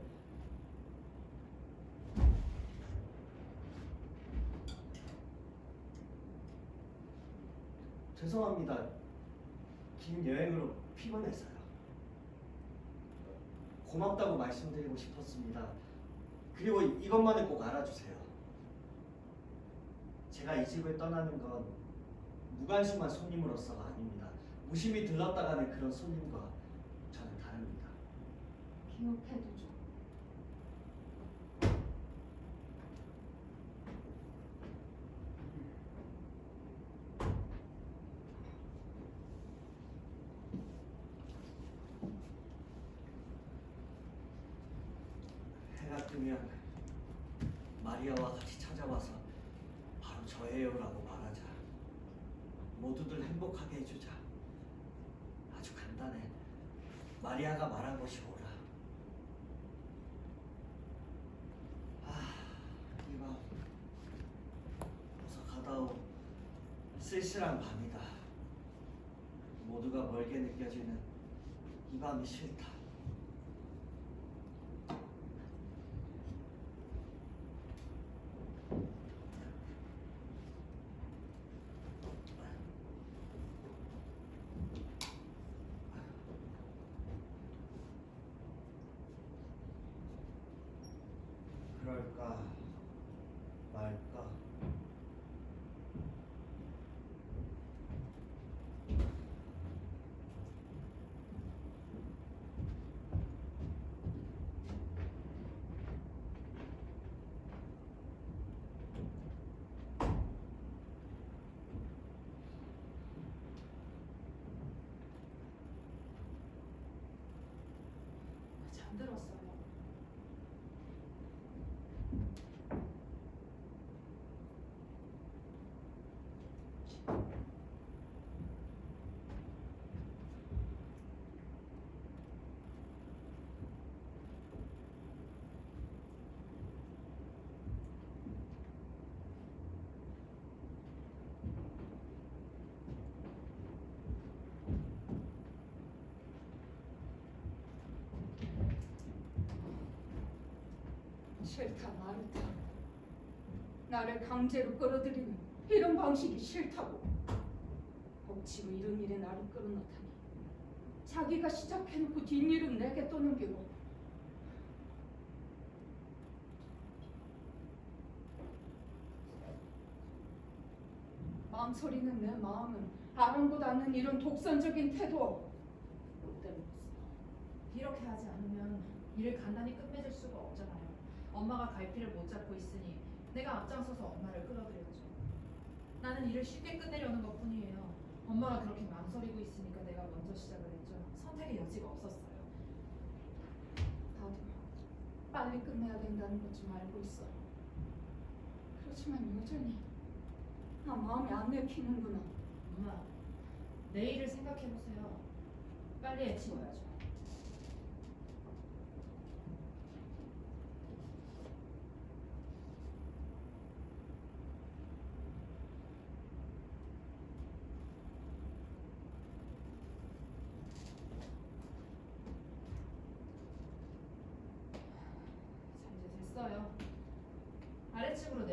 죄송합니다. 긴 여행으로 피곤해서요. 고맙다고 말씀드리고 싶었습니다. 그리고 이것만은 꼭 알아주세요. 제가 이 집을 떠나는 건 무관심한 손님으로서가 아닙니다. 무심히 들렀다 가는 그런 손님과 저는 다릅니다. 기억해두죠. 해가 뜨면 마리아와 같이 찾아와서 바로 저예요라고 말하자. 모두들 행복하게 해주자. 아주 간단해. 마리아가 말한 것이 옳아. 이 밤 어서 가다오. 쓸쓸한 밤이다. 모두가 멀게 느껴지는 이 밤이 싫다. 그럴까 말까. 잠들었어요. 싫다, 마르타. 나를 강제로 끌어들이는 이런 방식이 싫다고. 억지로 이런 일에 나를 끌어넣다니. 자기가 시작해놓고 뒷일은 내게 떠넘기고. 망설이는 내 마음은 아랑곳 않는 이런 독선적인 태도 못 때문이었어. 이렇게 하지 않으면 일을 간단히 끝맺을 수가 없잖아요. 엄마가 갈피를 못 잡고 있으니 내가 앞장서서 엄마를 끌어들였죠. 나는 일을 쉽게 끝내려는 것뿐이에요. 엄마가 그렇게 망설이고 있으니까 내가 먼저 시작을 했죠. 선택의 여지가 없었어요. 나도 빨리 끝내야 된다는 것 좀 알고 있어. 그렇지만 여전히 나 마음이 안 내키는구나. 엄마, 내일을 생각해보세요. 빨리 애치워야죠.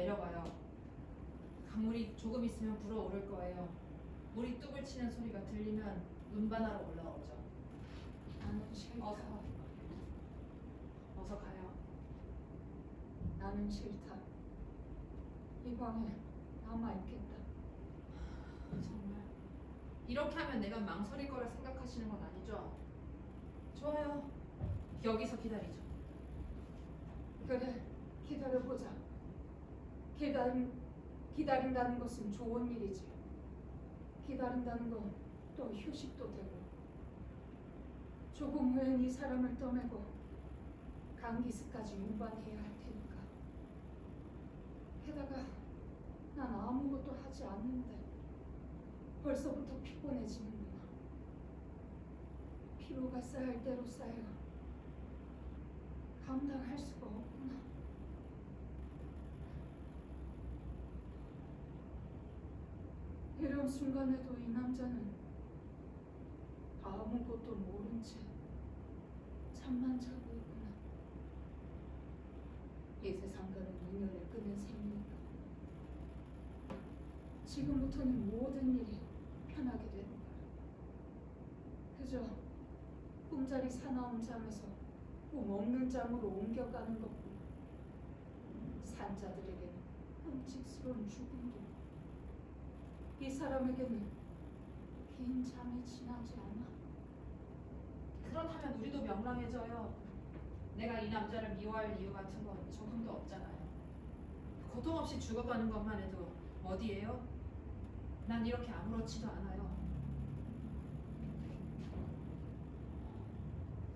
내려가요. 강물이 조금 있으면 불어오를 거예요. 물이 뚝을 치는 소리가 들리면 운반하러 올라오죠. 나는 싫다. 어서 가요. 나는 싫다. 이 방에 남아있겠다. 정말 이렇게 하면 내가 망설일 거라 생각하시는 건 아니죠? 좋아요. 여기서 기다리죠. 그래, 기다려보자. 기다린다는 것은 좋은 일이지. 기다린다는 건 또 휴식도 되고. 조금 후엔 이 사람을 떠내고 강기스까지 운반해야 할 테니까. 게다가 난 아무것도 하지 않는데 벌써부터 피곤해지는구나. 피로가 쌓일 대로 쌓여 감당할 수가 없구나. 이런 순간에도 이 남자는 아무것도 모른 채 잠만 자고 있구나. 이 세상과는 인연을 끊은 셈이니까. 지금부터는 모든 일이 편하게 되는 거야. 그저 꿈자리 사나운 잠에서 꿈 없는 잠으로 옮겨가는 것뿐. 산자들에게는 끔찍스러운 죽음도 이 사람에게는 긴 잠이 지나지 않아. 그렇다면 우리도 명랑해져요. 내가 이 남자를 미워할 이유 같은 건 조금도 없잖아요. 고통 없이 죽어가는 것만 해도 어디예요? 난 이렇게 아무렇지도 않아요.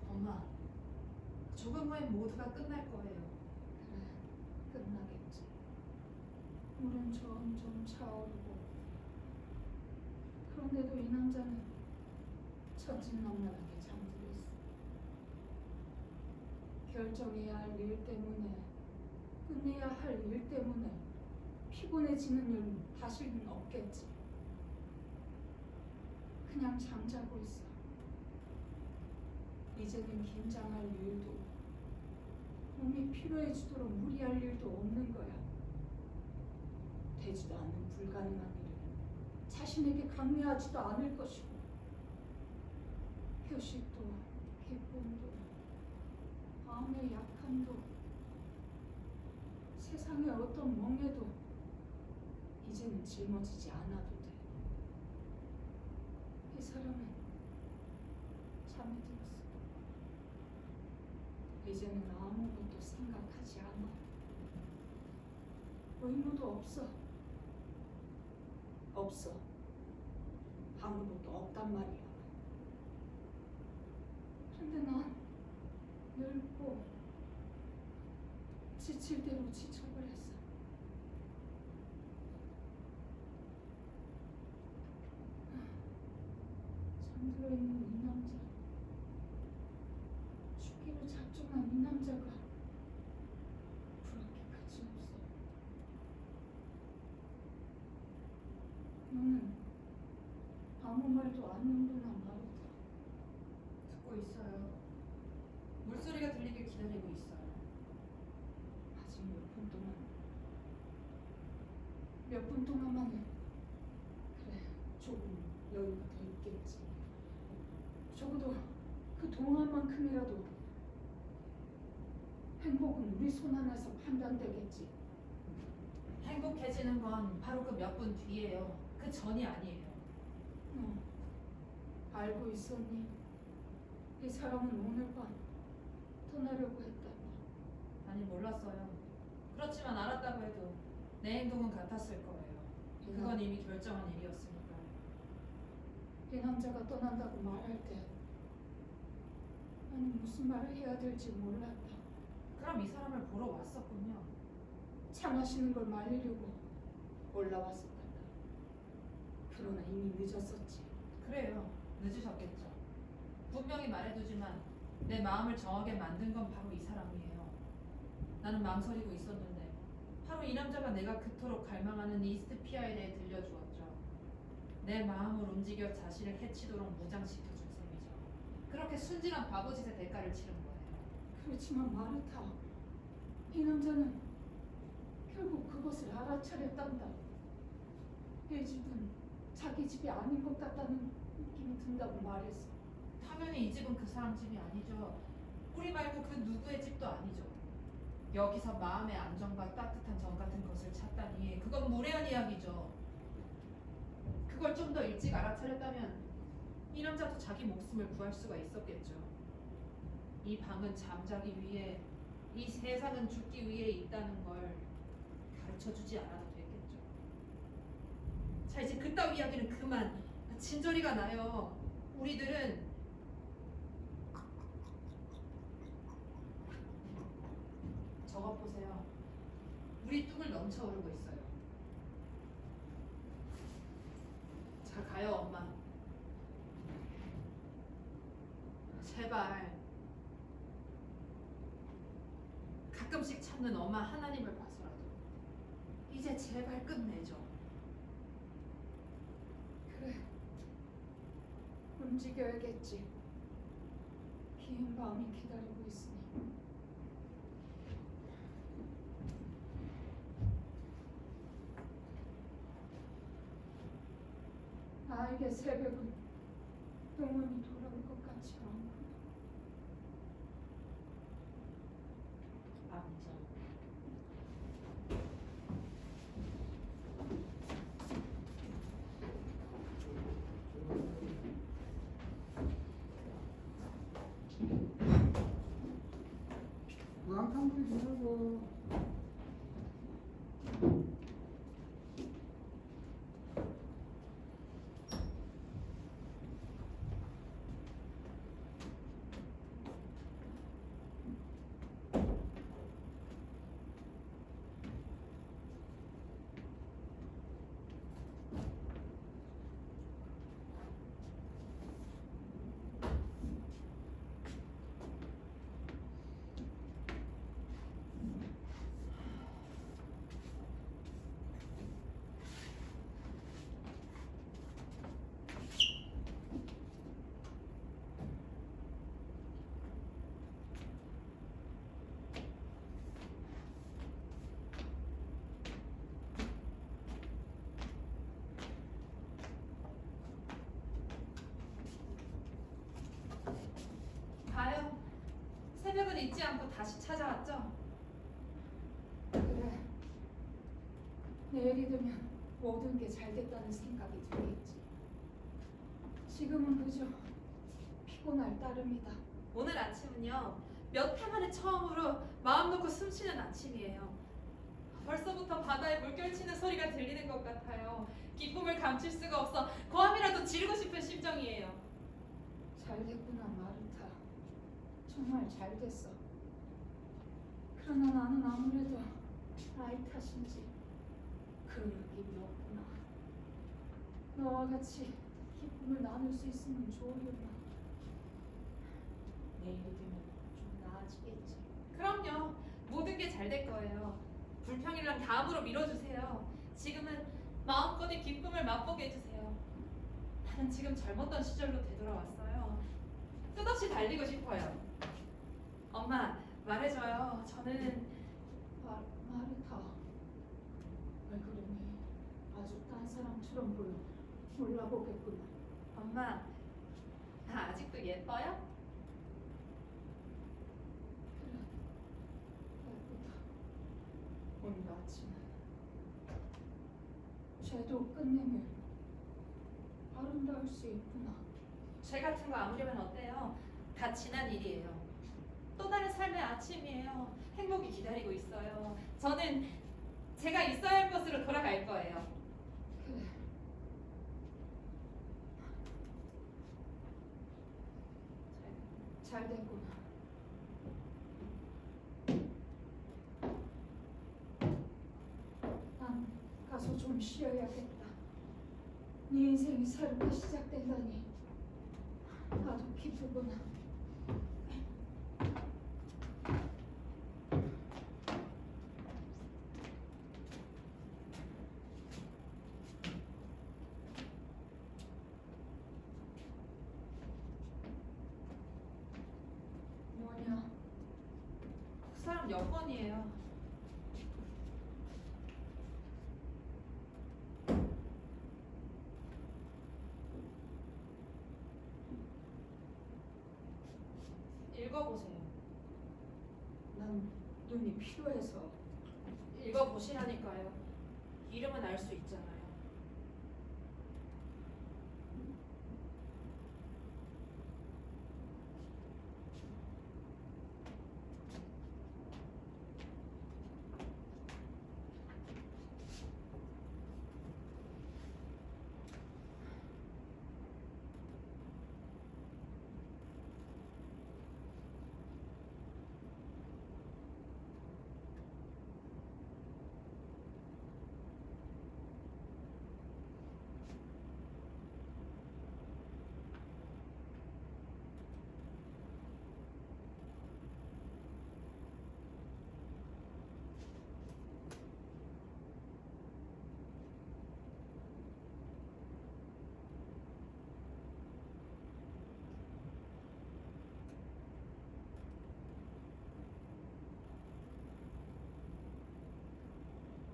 엄마, 조금 후엔 모두가 끝날 거예요. 그래, 끝나겠지. 물은 점점 차오르고. 그런데도 이 남자는 천진난만하게 잠들어 있어. 결정해야 할 일 때문에, 끝내야 할 일 때문에 피곤해지는 일은 다시는 없겠지. 그냥 잠자고 있어. 이제는 긴장할 일도, 몸이 피로해지도록 무리할 일도 없는 거야. 되지도 않는 불가능한 일을 자신에게 강요하지도 않을 것이고, 휴식도, 기쁨도, 마음의 약함도, 세상의 어떤 멍에도 이제는 짊어지지 않아도 돼. 이 사람은 잠에 들었어. 이제는 아무것도 생각하지 않아. 의무도 없어. 없어. 아무것도 없단 말이야. 그런데 난 늙고 지칠 대로 지쳐버렸어. 잠들어 있는 이 남자, 죽기로 작정한 이 남자가 그렇게 끝이 없어. 너는 아무 말도 안 하는구나, 마루타. 듣고 있어요. 물소리가 들리길 기다리고 있어요. 아직 몇 분 동안만은 그래, 조금 여유가 더 있겠지. 적어도 그 동안만큼이라도 행복은 우리 손 안에서 판단되겠지. 행복해지는 건 바로 그 몇 분 뒤예요. 그 전이 아니에요. 알고 있었니? 이 사람은 오늘 밤 떠나려고 했다니. 아니, 몰랐어요. 그렇지만 알았다고 해도 내 행동은 같았을 거예요. 그건 이미 결정한 일이었으니까요. 이 남자가 떠난다고 말할 때 나는 무슨 말을 해야 될지 몰랐다. 그럼 이 사람을 보러 왔었군요. 차 마시는 걸 말리려고 올라왔었단다. 그러나 이미 늦었었지. 그래요. 늦으셨겠죠. 분명히 말해두지만 내 마음을 정하게 만든 건 바로 이 사람이에요. 나는 망설이고 있었는데 바로 이 남자가 내가 그토록 갈망하는 이스트피아에 대해 들려주었죠. 내 마음을 움직여 자신을 해치도록 무장시켜준 셈이죠. 그렇게 순진한 바보짓의 대가를 치른 거예요. 그렇지만 마르타, 이 남자는 결국 그것을 알아차렸단다. 이 집은 자기 집이 아닌 것 같다는 느낌이 든다고 말했어. 당연히 이 집은 그 사람 집이 아니죠. 우리 말고 그 누구의 집도 아니죠. 여기서 마음의 안정과 따뜻한 정 같은 것을 찾다니 그건 무례한 이야기죠. 그걸 좀 더 일찍 알아차렸다면 이 남자도 자기 목숨을 구할 수가 있었겠죠. 이 방은 잠자기 위해, 이 세상은 죽기 위해 있다는 걸 가르쳐주지 않아도 됐겠죠. 자, 이제 그따위 이야기는 그만. 진저리가 나요. 우리들은 저것 보세요. 우리 뚝을 넘쳐오르고 있어요. 자, 가요, 엄마. 제발. 가끔씩 참는 엄마 하나님을 봐서라도 이제 제발 끝내죠. 그래, 움직여야겠지. 긴 밤이 기다리고 있으니. 나에게 새벽은 영원히 돌아올 것 같지 않고. 아니죠. 왕탕 부리지 말고. 가요. 새벽은 잊지 않고 다시 찾아왔죠. 그래, 내일이 되면 모든 게 잘 됐다는 생각이 들겠지. 지금은 그저 피곤할 따름이다. 오늘 아침은요, 몇 해 만에 처음으로 마음 놓고 숨 쉬는 아침이에요. 벌써부터 바다에 물결치는 소리가 들리는 것 같아요. 기쁨을 감출 수가 없어 고함이라도 지르고 싶은 심정이에요. 잘 됐구나, 마르타. 정말 잘 됐어. 그러나 나는 아무래도 아이 탓인지 그럴 일이 없구나. 너와 같이 기쁨을 나눌 수 있으면 좋으려나. 내일이 되면 좀 나아지겠지. 그럼요. 모든 게 잘 될 거예요. 불평이란 다음으로 밀어주세요. 지금은 마음껏의 기쁨을 맛보게 해주세요. 나는 지금 젊었던 시절로 되돌아왔어요. 끝없이 달리고 싶어요. 엄마, 말해줘요. 저는 마르타, 왜 그러니? 아주 딴 사람처럼 보여. 몰라보겠구나. 엄마, 나 아직도 예뻐요? 그래, 예쁘다. 오늘 아침은 죄도 끝내면 아름다울 수 있구나. 죄 같은 거 아무려면 어때요? 다 지난 일이에요. 또 다른 삶의 아침이에요. 행복이 기다리고 있어요. 저는 제가 있어야 할 곳으로 돌아갈 거예요. 그래. 잘 됐구나. 난 가서 좀 쉬어야겠다. 네 인생이 새롭게 시작된다니 나도 기쁘구나. 뭐냐? 그 사람 여권이에요. 읽어보세요. 난 눈이 필요해서. 읽어보시라니까요. 이름은 알 수 있잖아요.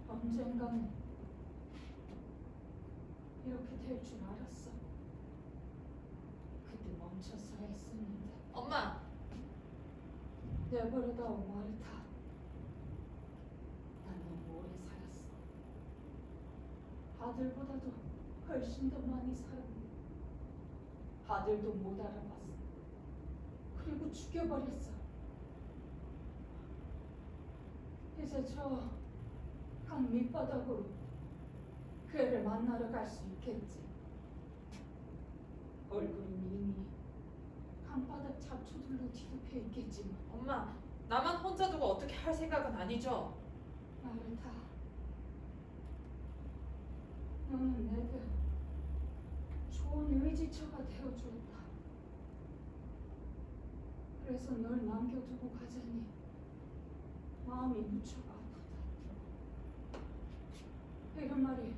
언젠가는 이렇게 될 줄 알았어. 그때 멈췄어야 했었는데. 엄마! 내버려다오 마르타. 난 너무 오래 살았어. 아들보다도 훨씬 더 많이 살았네. 아들도 못 알아봤어. 그리고 죽여버렸어. 이제 저 강 밑바닥으로 그 애를 만나러 갈 수 있겠지. 얼굴은 이미 강바닥 잡초들로 뒤덮여 있겠지만. 엄마! 나만 혼자 두고 어떻게 할 생각은 아니죠? 마르타, 너는 내게 좋은 의지처가 되어주었다. 그래서 널 남겨두고 가자니 마음이 무척 아프다. 이런 말이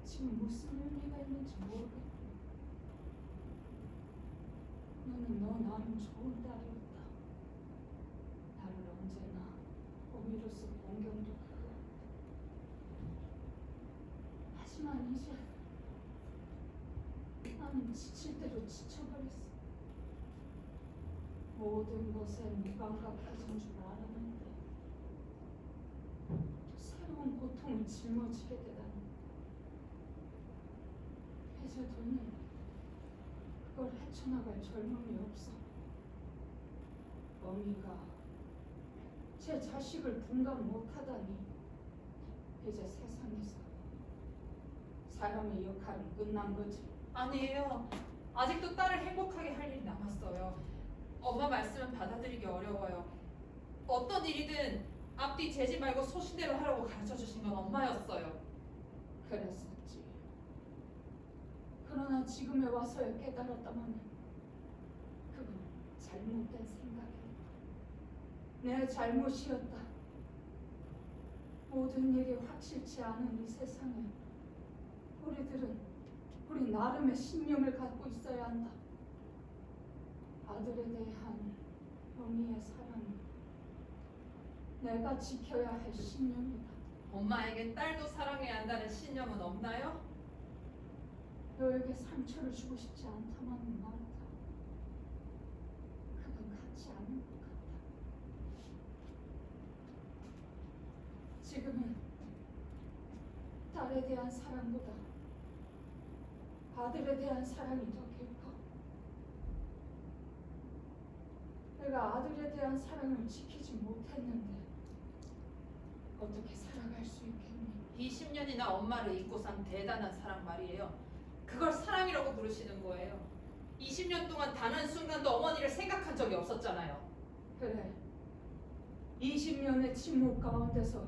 지금 무슨 의미가 있는지 모르겠고. 너는 너 나름 좋은 딸이었다. 나를 언제나 어미로서 공경도 크고. 하지만 이제 나는 지칠 대로 지쳐버렸어. 모든 것에 무감각해진 줄 알았는데 또 새로운 고통을 짊어지게 되다니. 이제 더는 그걸 헤쳐나갈 젊음이 없어. 어미가 제 자식을 분간 못하다니 이제 세상에서 사람의 역할은 끝난 거지. 아니에요. 아직도 딸을 행복하게 할 일이 남았어요. 엄마 말씀은 받아들이기 어려워요. 어떤 일이든 앞뒤 재지 말고 소신대로 하라고 가르쳐 주신 건 엄마였어요. 그랬었지. 그러나 지금에 와서야 깨달았다마는 그건 잘못된 생각이었다. 내 잘못이었다. 모든 일이 확실치 않은 이 세상에 우리 나름의 신념을 갖고 있어야 한다. 아들에 대한 어미의 사랑은 내가 지켜야 할 신념이다. 엄마에게 딸도 사랑해야 한다는 신념은 없나요? 너에게 상처를 주고 싶지 않다마는 말이다. 그건 같지 않은 것 같다. 지금은 딸에 대한 사랑보다 아들에 대한 사랑이 더 깊어. 내가 아들에 대한 사랑을 지키지 못했는데 어떻게 살아갈 수 있겠니? 20년이나 엄마를 잊고 산 대단한 사랑 말이에요. 그걸 사랑이라고 부르시는 거예요. 20년 동안 단 한순간도 어머니를 생각한 적이 없었잖아요. 그래. 20년의 침묵 가운데서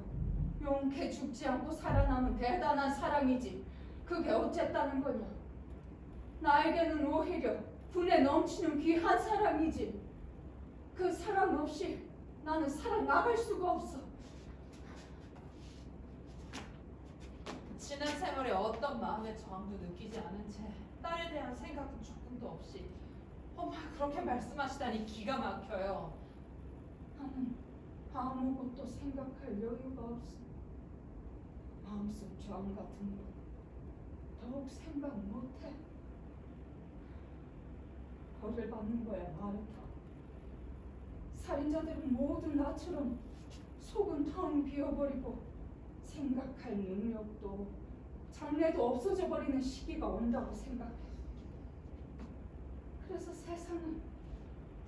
용케 죽지 않고 살아남은 대단한 사랑이지. 그게 어쨌다는 거냐? 나에게는 오히려 분에 넘치는 귀한 사랑이지. 그 사랑 없이 나는 살아나갈 수가 없어. 지난 생활에 어떤 마음의 저항도 느끼지 않은 채 딸에 대한 생각은 조금도 없이 엄마가 그렇게 말씀하시다니 기가 막혀요. 나는 아무것도 생각할 여유가 없어. 마음속 저항 같은 거 더욱 생각 못해. 벌을 받는 거야, 마르타. 살인자들은 모두 나처럼 속은 텅 비어버리고 생각할 능력도 장래도 없어져 버리는 시기가 온다고 생각해. 그래서 세상은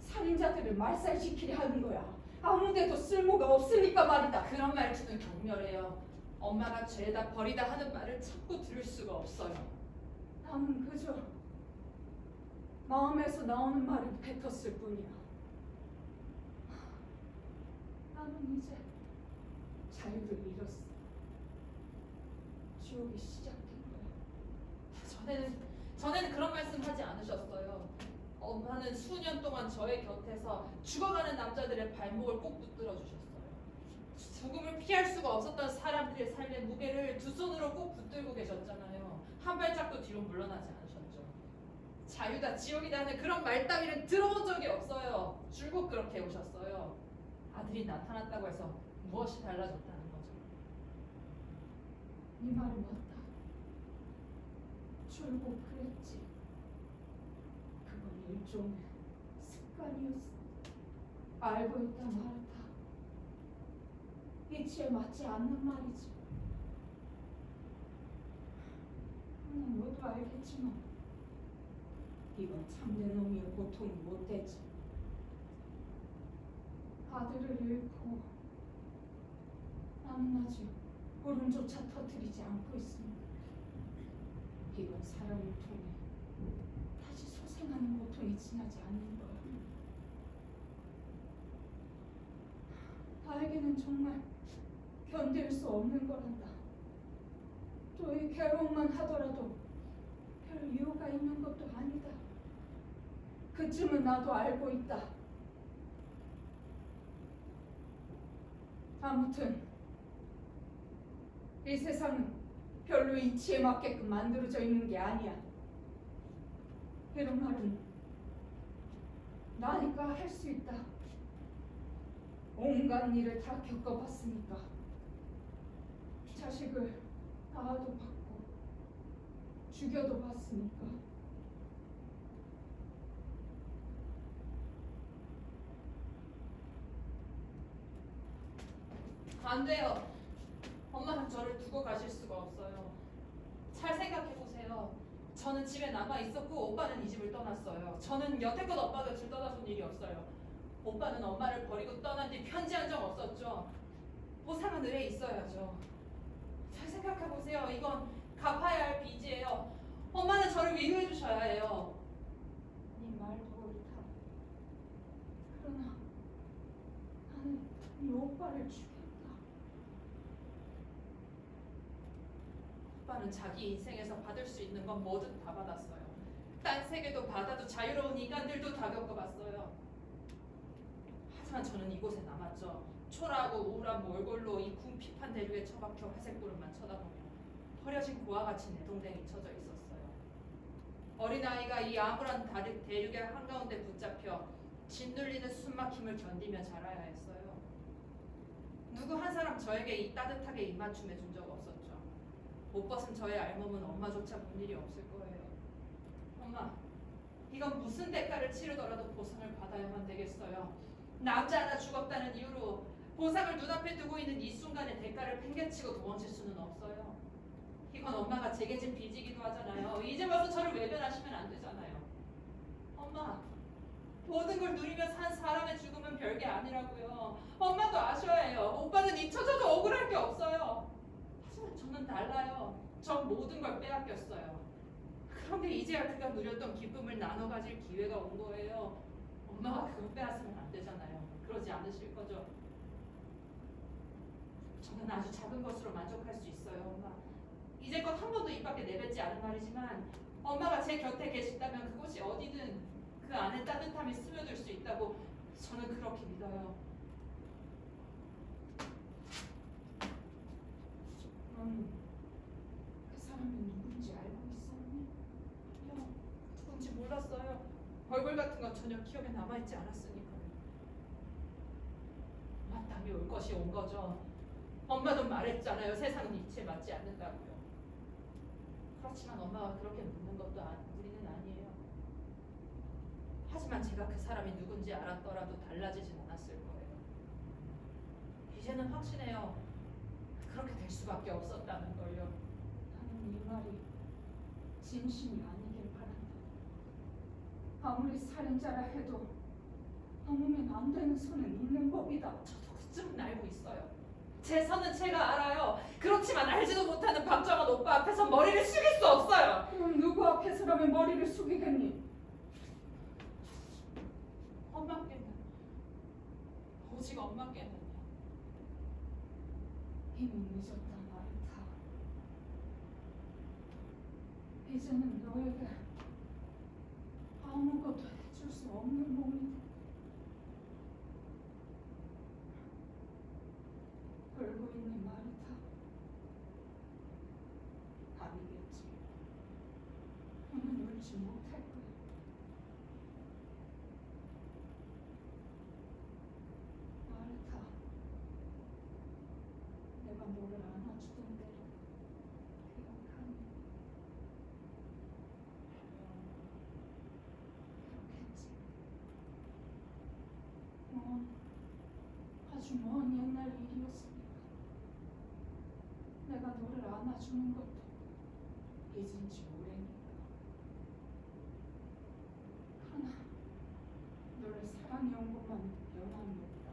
살인자들을 말살시키려 하는 거야. 아무데도 쓸모가 없으니까 말이다. 그런 말투는 경멸해요. 엄마가 죄다 버리다 하는 말을 참고 들을 수가 없어요. 나는 그저 마음에서 나오는 말을 뱉었을 뿐이야. 나는 이제 자유를 잃었어. 지옥이 시작된 거야. 전에는 그런 말씀 하지 않으셨어요. 엄마는 수년 동안 저의 곁에서 죽어가는 남자들의 발목을 꼭 붙들어 주셨어요. 죽음을 피할 수가 없었던 사람들의 삶의 무게를 두 손으로 꼭 붙들고 계셨잖아요. 한 발짝도 뒤로 물러나지 않으셨죠. 자유다 지옥이다 하는 그런 말 따위는 들어본 적이 없어요. 줄곧 그렇게 오셨어요. 아들이 나타났다고 해서 무엇이 달라졌다는 거죠. 네 말이 맞다. 줄곧 그랬지. 그건 일종의 습관이었어. 알고 있다 말았다. 이치에 맞지 않는 말이지. 넌 모두 알겠지만 이건 참내 놈의 고통이 못되지. 아들을 잃고 나는 아직 울음조차 터뜨리지 않고 있습니다. 이건 사람을 통해 다시 소생하는 고통이 지나지 않는 거야. 나에게는 정말 견딜 수 없는 거란다. 또 이 괴로움만 하더라도 별 이유가 있는 것도 아니다. 그쯤은 나도 알고 있다. 아무튼 이 세상은 별로 이치에 맞게끔 만들어져 있는 게 아니야. 이런 말은 나니까 할 수 있다. 온갖 일을 다 겪어봤으니까. 자식을 낳아도 봤고 죽여도 봤으니까. 안 돼요. 엄마는 저를 두고 가실 수가 없어요. 잘 생각해 보세요. 저는 집에 남아 있었고 오빠는 이 집을 떠났어요. 저는 여태껏 오빠 곁을 떠나본 일이 없어요. 오빠는 엄마를 버리고 떠난 뒤 편지 한 장 없었죠. 보상은 늘 있어야죠. 잘 생각해 보세요. 이건 갚아야 할 빚이에요. 엄마는 저를 위로해 주셔야 해요. 네 말도 옳다. 그러나 나는 네 오빠를 죽였다. 오빠는 자기 인생에서 받을 수 있는 건 뭐든 다 받았어요. 딴 세계도 바다도 자유로운 인간들도 다 겪어봤어요. 하지만 저는 이곳에 남았죠. 초라하고 우울한 몰골로 이 궁핍한 대륙에 처박혀 회색 구름만 쳐다보며 버려진 고와 같이 내동댕이 쳐져 있었어요. 어린아이가 이 암울한 대륙의 한가운데 붙잡혀 짓눌리는 숨막힘을 견디며 자라야 했어요. 누구 한 사람 저에게 이 따뜻하게 입맞춤해 준 적 없었죠. 못 벗은 저의 알몸은 엄마조차 본 일이 없을 거예요. 엄마, 이건 무슨 대가를 치르더라도 보상을 받아야만 되겠어요. 남자 하나 죽었다는 이유로 보상을 눈앞에 두고 있는 이 순간에 대가를 팽개치고 도망칠 수는 없어요. 이건 엄마가 제게 진 빚이기도 하잖아요. 이제 와서 저를 외면하시면 안 되잖아요. 엄마, 모든 걸 누리며 산 사람의 죽음은 별게 아니라고요. 엄마도 아셔야 해요. 오빠는 잊혀져도 억울할 게 없어요. 하지만 저는 달라요. 전 모든 걸 빼앗겼어요. 그런데 이제야 그가 누렸던 기쁨을 나눠 가질 기회가 온 거예요. 엄마가 그거 빼앗으면 안 되잖아요. 그러지 않으실 거죠? 저는 아주 작은 것으로 만족할 수 있어요, 엄마. 이제껏 한 번도 입 밖에 내뱉지 않은 말이지만 엄마가 제 곁에 계신다면 그곳이 어디든 그 안에 따뜻함이 스며들 수 있다고 저는 그렇게 믿어요. 넌 그 사람이 누군지 알고 있었니? 누군지 몰랐어요. 얼굴 같은 건 전혀 기억에 남아있지 않았으니까요. 마땅히 올 것이 온 거죠. 엄마도 말했잖아요. 세상은 이치에 맞지 않는다고요. 그렇지만 엄마가 그렇게 묻는 것도 우리는 아니에요. 하지만 하지만 제가 그 사람이 누군지 알았더라도 달라지진 않았을 거예요. 이제는 확신해요. 그렇게 될 수밖에 없었다는 걸요. 나는 이 말이 진심이 아니길 바란다. 아무리 살인자라 해도 넘으면 안 되는 선은 있는 법이다. 저도 그쯤은 알고 있어요. 제 선은 제가 알아요. 그렇지만 알지도 못하는 박정원 오빠 앞에서 머리를 숙일 수 없어요. 그럼 누구 앞에서라면 머리를 숙이겠니? 엄마께는, 오직 엄마께는요. 이미 늦었다 마르타. 이제는 너에게 아무것도 해줄 수 없는 몸이다. 울고 있니 마르타? 아니겠지. 너는 울지 못할 거야. 마르타, 내가 너를 안아주던 때를 기억하니? 그렇겠지. 아주 먼 옛날 일이었으니까 내가 너를 안아주는 것도 잊은 지 오래니까. 그러나 너를 사랑해온 것만 변함이 없다.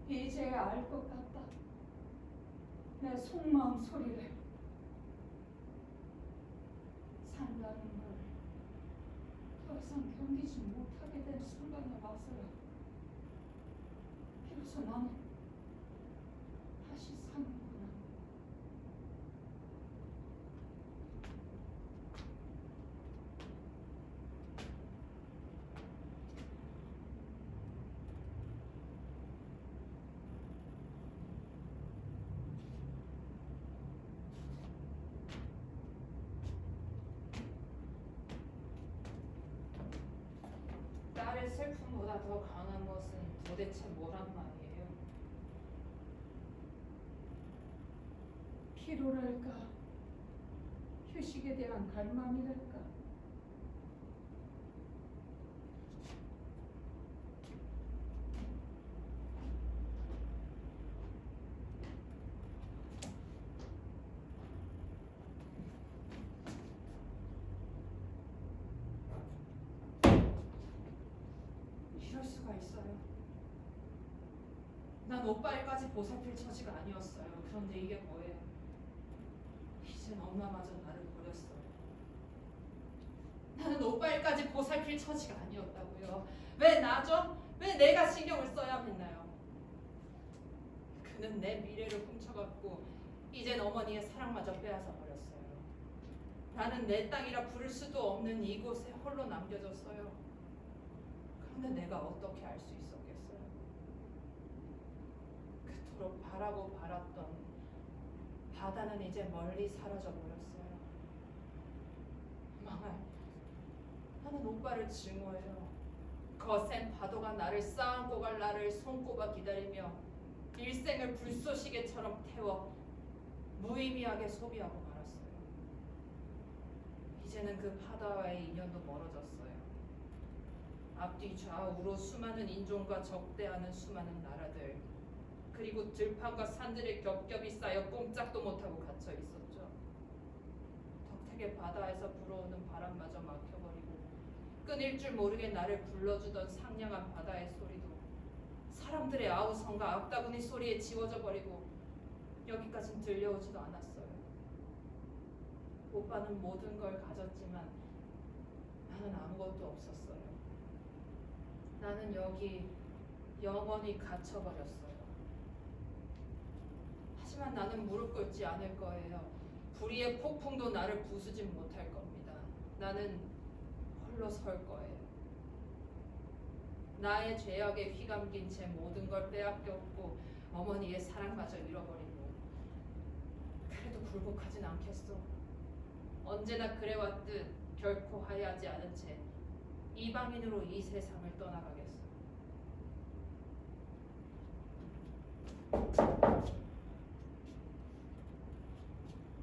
이제야 알 것 같다. 내 속마음 소리를. 산다는 걸 더 이상 견디지 못하게 된 순간에 와서야 비로소 나는 다시 사는구나. 딸의 슬픔보다 더 강한 것은 도대체 뭐란 말이에요? 피로랄까, 휴식에 대한 갈망이랄까. 이럴 수가 있어요. 난 오빠 일까지 보살필 처지가 아니었어요. 그런데 이게 뭐예요? 이젠 엄마마저 나를 버렸어요. 나는 오빠 일까지 보살필 처지가 아니었다고요. 왜 나죠? 왜 내가 신경을 써야 했나요? 그는 내 미래를 훔쳐갔고 이젠 어머니의 사랑마저 빼앗아 버렸어요. 나는 내 땅이라 부를 수도 없는 이곳에 홀로 남겨졌어요. 그런데 내가 어떻게 알 수 있었겠어요? 그토록 바라고 바랐던 바다는 이제 멀리 사라져 버렸어요. 망할. 나는 오빠를 증오해요. 거센 파도가 나를 쌓아안고 갈 나를 손꼽아 기다리며 일생을 불쏘시개처럼 태워 무의미하게 소비하고 말았어요. 이제는 그 바다와의 인연도 멀어졌어요. 앞뒤 좌우로 수많은 인종과 적대하는 수많은 나라들, 그리고 들판과 산들의 겹겹이 쌓여 꼼짝도 못하고 갇혀 있었죠. 덕택의 바다에서 불어오는 바람마저 막혀버리고 끊일 줄 모르게 나를 불러주던 상냥한 바다의 소리도 사람들의 아우성과 악다구니 소리에 지워져 버리고 여기까진 들려오지도 않았어요. 오빠는 모든 걸 가졌지만 나는 아무것도 없었어요. 나는 여기 영원히 갇혀버렸어요. 하지만 나는 무릎 꿇지 않을 거예요. 불의의 폭풍도 나를 부수진 못할 겁니다. 나는 홀로 설 거예요. 나의 죄악에 휘감긴 채 모든 걸 빼앗겼고 어머니의 사랑마저 잃어버리고 그래도 굴복하진 않겠어. 언제나 그래왔듯 결코 하야하지 않은 채 이방인으로 이 세상을 떠나가겠어.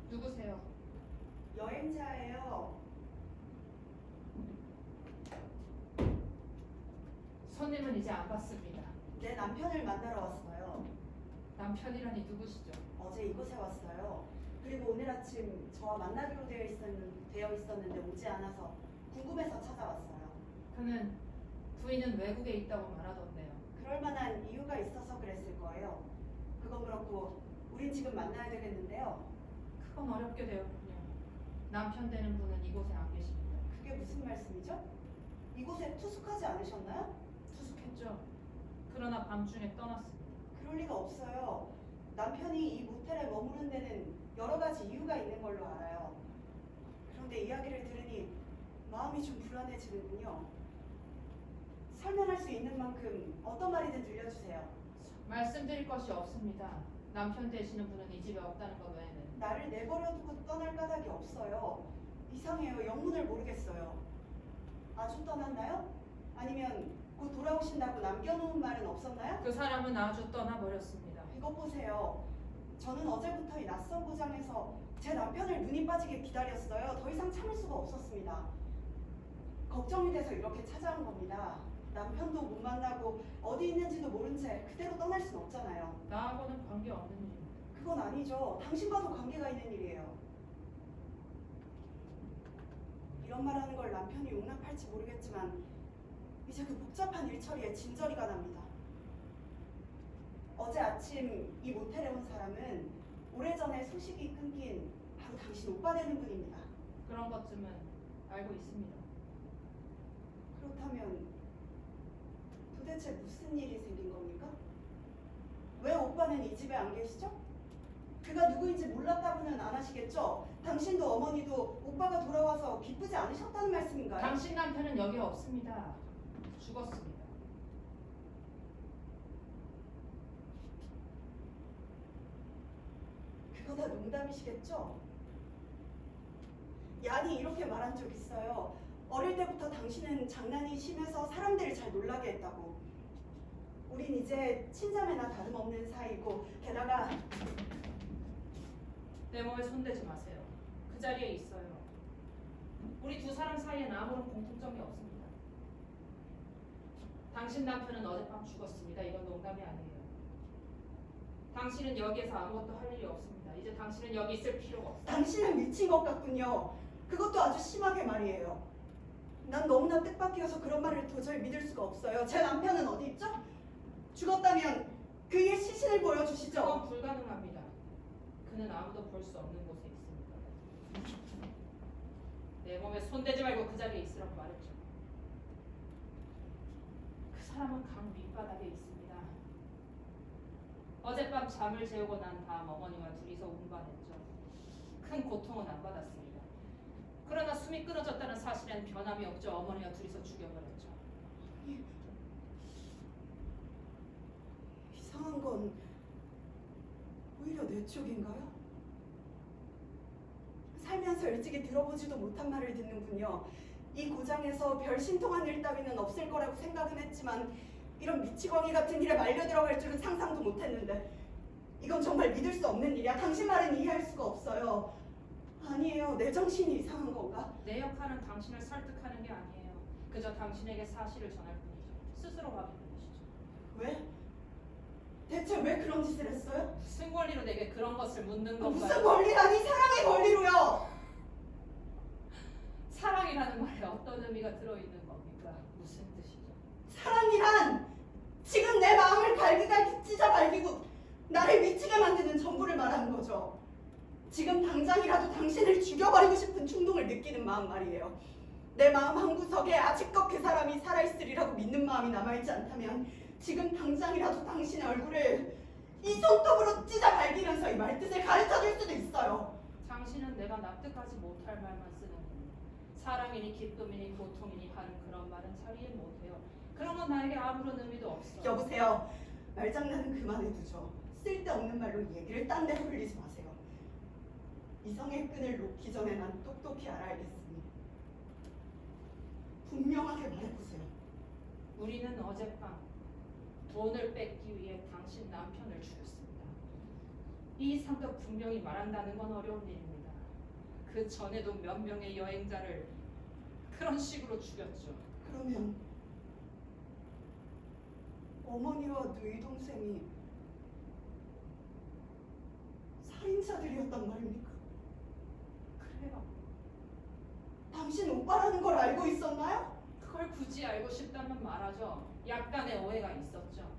누구세요? 여행자예요. 손님은 이제 안 받습니다. 내 남편을 만나러 왔어요. 남편이라니 누구시죠? 어제 이곳에 왔어요. 그리고 오늘 아침 저와 만나기로 되어 있었는데 오지 않아서 궁금해서 찾아왔어요. 그는 부인은 외국에 있다고 말하던데요. 그럴 만한 이유가 있어서 그랬을 거예요. 그건 그렇고 우린 지금 만나야 되겠는데요. 그건 어렵게 되었군요. 남편 되는 분은 이곳에 안 계십니다. 그게 무슨 말씀이죠? 이곳에 투숙하지 않으셨나요? 투숙했죠. 그러나 밤중에 떠났습니다. 그럴 리가 없어요. 남편이 이 모텔에 머무른 데는 여러 가지 이유가 있는 걸로 알아요. 그런데 이야기를 들으니 마음이 좀 불안해지는군요. 설명할 수 있는 만큼 어떤 말이든 들려주세요. 말씀드릴 것이 없습니다. 남편 되시는 분은 이 집에 없다는 것 외에는. 나를 내버려두고 떠날 까닭이 없어요. 이상해요. 영문을 모르겠어요. 아주 떠났나요? 아니면 곧 돌아오신다고 남겨놓은 말은 없었나요? 그 사람은 아주 떠나버렸습니다. 이것 보세요. 저는 어제부터 이 낯선 고장에서 제 남편을 눈이 빠지게 기다렸어요. 더 이상 참을 수가 없었습니다. 걱정이 돼서 이렇게 찾아온 겁니다. 남편도 못 만나고 어디 있는지도 모른 채 그대로 떠날 순 없잖아요. 나하고는 관계없는 일입니다. 그건 아니죠. 당신과도 관계가 있는 일이에요. 이런 말하는 걸 남편이 용납할지 모르겠지만 이제 그 복잡한 일처리에 진저리가 납니다. 어제 아침 이 모텔에 온 사람은 오래전에 소식이 끊긴 바로 당신 오빠 되는 분입니다. 그런 것쯤은 알고 있습니다. 그렇다면 도대체 무슨 일이 생긴 겁니까? 왜 오빠는 이 집에 안 계시죠? 그가 누구인지 몰랐다고는 안 하시겠죠? 당신도 어머니도 오빠가 돌아와서 기쁘지 않으셨다는 말씀인가요? 당신 남편은 여기 없습니다. 죽었습니다. 그거 다 농담이시겠죠? 얀이 이렇게 말한 적 있어요. 어릴 때부터 당신은 장난이 심해서 사람들을 잘 놀라게 했다고. 우린 이제 친자매나 다름없는 사이고 게다가 내 몸에 손대지 마세요. 그 자리에 있어요. 우리 두 사람 사이엔 아무런 공통점이 없습니다. 당신 남편은 어젯밤 죽었습니다. 이건 농담이 아니에요. 당신은 여기에서 아무것도 할 일이 없습니다. 이제 당신은 여기 있을 필요가 없어요. 당신은 미친 것 같군요. 그것도 아주 심하게 말이에요. 난 너무나 뜻밖이어서 그런 말을 도저히 믿을 수가 없어요. 제 남편은 어디 있죠? 죽었다면 그의 시신을 보여주시죠. 그건 불가능합니다. 그는 아무도 볼 수 없는 곳에 있습니다. 내 몸에 손대지 말고 그 자리에 있으라고 말했죠. 그 사람은 강 밑바닥에 있습니다. 어젯밤 잠을 재우고 난 다음 어머니와 둘이서 운반했죠. 큰 고통은 안 받았습니다. 그러나 숨이 끊어졌다는 사실엔 변함이 없죠. 어머니와 둘이서 죽여버렸죠. 이상한 건 오히려 내 쪽인가요? 살면서 일찍이 들어보지도 못한 말을 듣는군요. 이 고장에서 별 신통한 일 따위는 없을 거라고 생각은 했지만 이런 미치광이 같은 일에 말려 들어갈 줄은 상상도 못했는데 이건 정말 믿을 수 없는 일이야. 당신 말은 이해할 수가 없어요. 아니에요. 내 정신이 이상한 건가? 내 역할은 당신을 설득하는 게 아니에요. 그저 당신에게 사실을 전할 뿐이죠. 스스로 확인해보시죠. 왜? 대체 왜 그런 짓을 했어요? 무슨 권리로 내게 그런 것을 묻는 건가요? 무슨 권리라니? 사랑의 권리로요. 사랑이라는 말에 어떤 의미가 들어있는 겁니까? 무슨 뜻이죠? 사랑이란 지금 내 마음을 갈기갈기 찢어 갈기고 나를 미치게 만드는 전부를 말하는 거죠. 지금 당장이라도 당신을 죽여버리고 싶은 충동을 느끼는 마음 말이에요. 내 마음 한구석에 아직껏 그 사람이 살아있으리라고 믿는 마음이 남아있지 않다면 지금 당장이라도 당신의 얼굴을 이 손톱으로 찢어 갈기면서 이 말뜻을 가르쳐줄 수도 있어요. 당신은 내가 납득하지 못할 말만 쓰는군요. 사랑이니 기쁨이니 고통이니 하는 그런 말은 잘 이해 못해요. 그런 건 나에게 아무런 의미도 없어. 여보세요. 말장난은 그만해두죠. 쓸데없는 말로 얘기를 딴 데로 흘리지 마세요. 이성의 끈을 놓기 전에 난 똑똑히 알아야겠으니 분명하게 말해보세요. 우리는 어젯밤 돈을 뺏기 위해 당신 남편을 죽였습니다. 이 이상도 분명히 말한다는 건 어려운 일입니다. 그 전에도 몇 명의 여행자를 그런 식으로 죽였죠. 그러면 어머니와 누이 동생이 살인자들이었단 말입니까? 그래요. 당신 오빠라는 걸 알고 있었나요? 그걸 굳이 알고 싶다면 말하죠. 약간의 오해가 있었죠.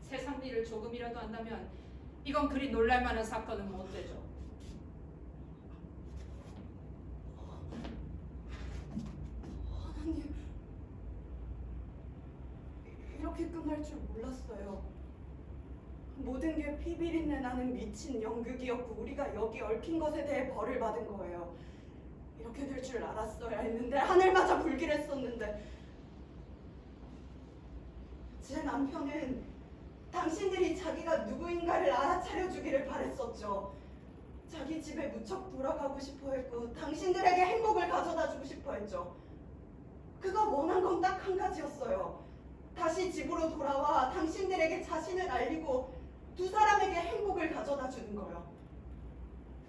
세상 일을 조금이라도 안다면 이건 그리 놀랄만한 사건은 못 되죠. 하나님, 이렇게 끝날 줄 몰랐어요. 모든 게 피비린내 나는 미친 연극이었고 우리가 여기 얽힌 것에 대해 벌을 받은 거예요. 이렇게 될 줄 알았어야 했는데 하늘마저 불길했었는데 제 남편은 당신들이 자기가 누구인가를 알아차려 주기를 바랬었죠. 자기 집에 무척 돌아가고 싶어 했고 당신들에게 행복을 가져다 주고 싶어 했죠. 그가 원한 건 딱 한 가지였어요. 다시 집으로 돌아와 당신들에게 자신을 알리고 두 사람에게 행복을 가져다 주는 거요.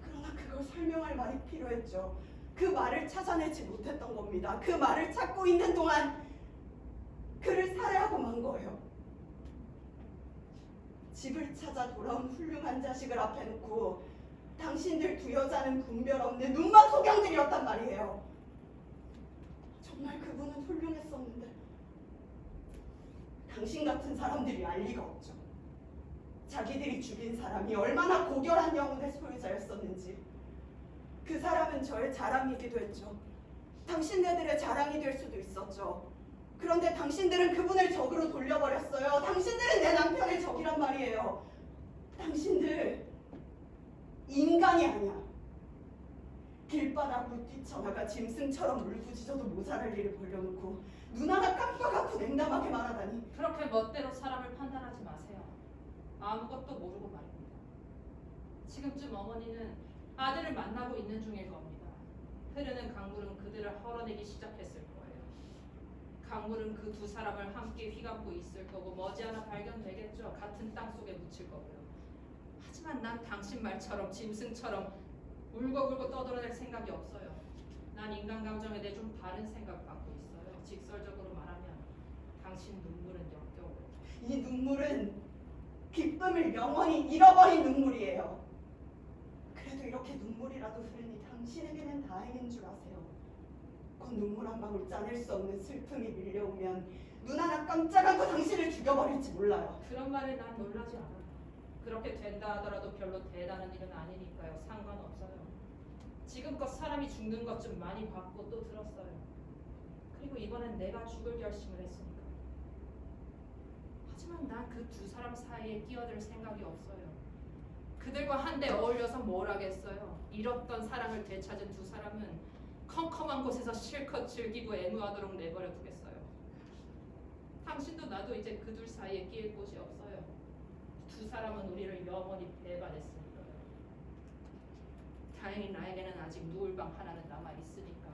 그러나 그걸 설명할 말이 필요했죠. 그 말을 찾아내지 못했던 겁니다. 그 말을 찾고 있는 동안 그를 살해하고 만 거예요. 집을 찾아 돌아온 훌륭한 자식을 앞에 놓고 당신들 두 여자는 분별 없는 눈먼 소경들이었단 말이에요. 정말 그분은 훌륭했었는데 당신 같은 사람들이 알 리가 없죠. 자기들이 죽인 사람이 얼마나 고결한 영혼의 소유자였었는지. 그 사람은 저의 자랑이기도 했죠. 당신네들의 자랑이 될 수도 있었죠. 그런데 당신들은 그분을 적으로 돌려버렸어요. 당신들은 내 남편의 적이란 말이에요. 당신들 인간이 아니야. 길바닥으로 뛰쳐나가 짐승처럼 울부짖어도 모자랄 일을 벌려놓고 눈 하나 깜빡 않고 냉담하게 말하다니. 그렇게 멋대로 사람을 판단하지 마세요. 아무것도 모르고 말입니다. 지금쯤 어머니는 아들을 만나고 있는 중일 겁니다. 흐르는 강물은 그들을 헐어내기 시작했을 거예요. 강물은 그 두 사람을 함께 휘감고 있을 거고 머지않아 발견되겠죠. 같은 땅 속에 묻힐 거고요. 하지만 난 당신 말처럼 짐승처럼 울고불고 떠들어댈 생각이 없어요. 난 인간 감정에 대해 좀 다른 생각을 갖고 있어요. 직설적으로 말하면 당신 눈물은 역겨워요. 이 눈물은 기쁨을 영원히 잃어버린 눈물이에요. 그래도 이렇게 눈물이라도 흐르니 당신에게는 다행인 줄 아세요. 곧 눈물 한 방울 짜낼 수 없는 슬픔이 밀려오면 눈 하나 깜짝 않고 당신을 죽여버릴지 몰라요. 그런 말에 난 놀라지 않아요. 그렇게 된다 하더라도 별로 대단한 일은 아니니까요. 상관없어요. 지금껏 사람이 죽는 것 좀 많이 봤고 또 들었어요. 그리고 이번엔 내가 죽을 결심을 했으니까. 하지만 난 그 두 사람 사이에 끼어들 생각이 없어요. 그들과 한데 어울려서 뭘 하겠어요. 잃었던 사랑을 되찾은 두 사람은 컴컴한 곳에서 실컷 즐기고 애무하도록 내버려 두겠어요. 당신도 나도 이제 그둘 사이에 끼일 곳이 없어요. 두 사람은 우리를 영원히 배반했으니까요. 다행히 나에게는 아직 누울 방 하나는 남아있으니까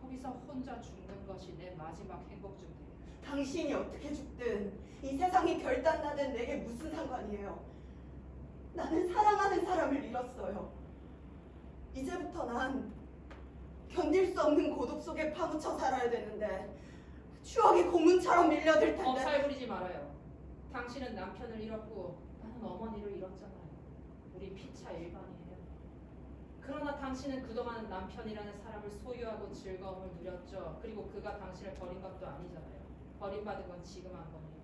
거기서 혼자 죽는 것이 내 마지막 행복 중 되겠어요. 당신이 어떻게 죽든 이 세상이 결단나든 내게 무슨 상관이에요. 나는 사랑하는 사람을 잃었어요. 이제부터 난 견딜 수 없는 고독 속에 파묻혀 살아야 되는데 추억이 고문처럼 밀려들 텐데. 엄살 부리지 말아요. 당신은 남편을 잃었고 나는 어머니를 잃었잖아요. 우리 피차 일반이에요. 그러나 당신은 그동안 남편이라는 사람을 소유하고 즐거움을 누렸죠. 그리고 그가 당신을 버린 것도 아니잖아요. 버림받은 건 지금 한 번이에요.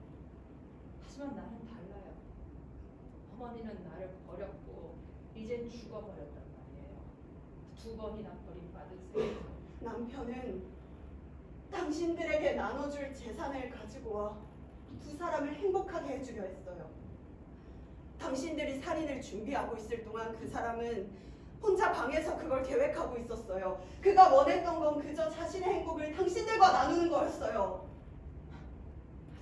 하지만 나는 달라요. 어머니는 나를 버렸고 이젠 죽어버렸단 말이에요. 두 번이나 버림받은 셈이죠. 남편은 당신들에게 나눠줄 재산을 가지고 와 두 사람을 행복하게 해주려 했어요. 당신들이 살인을 준비하고 있을 동안 그 사람은 혼자 방에서 그걸 계획하고 있었어요. 그가 원했던 건 그저 자신의 행복을 당신들과 나누는 거였어요.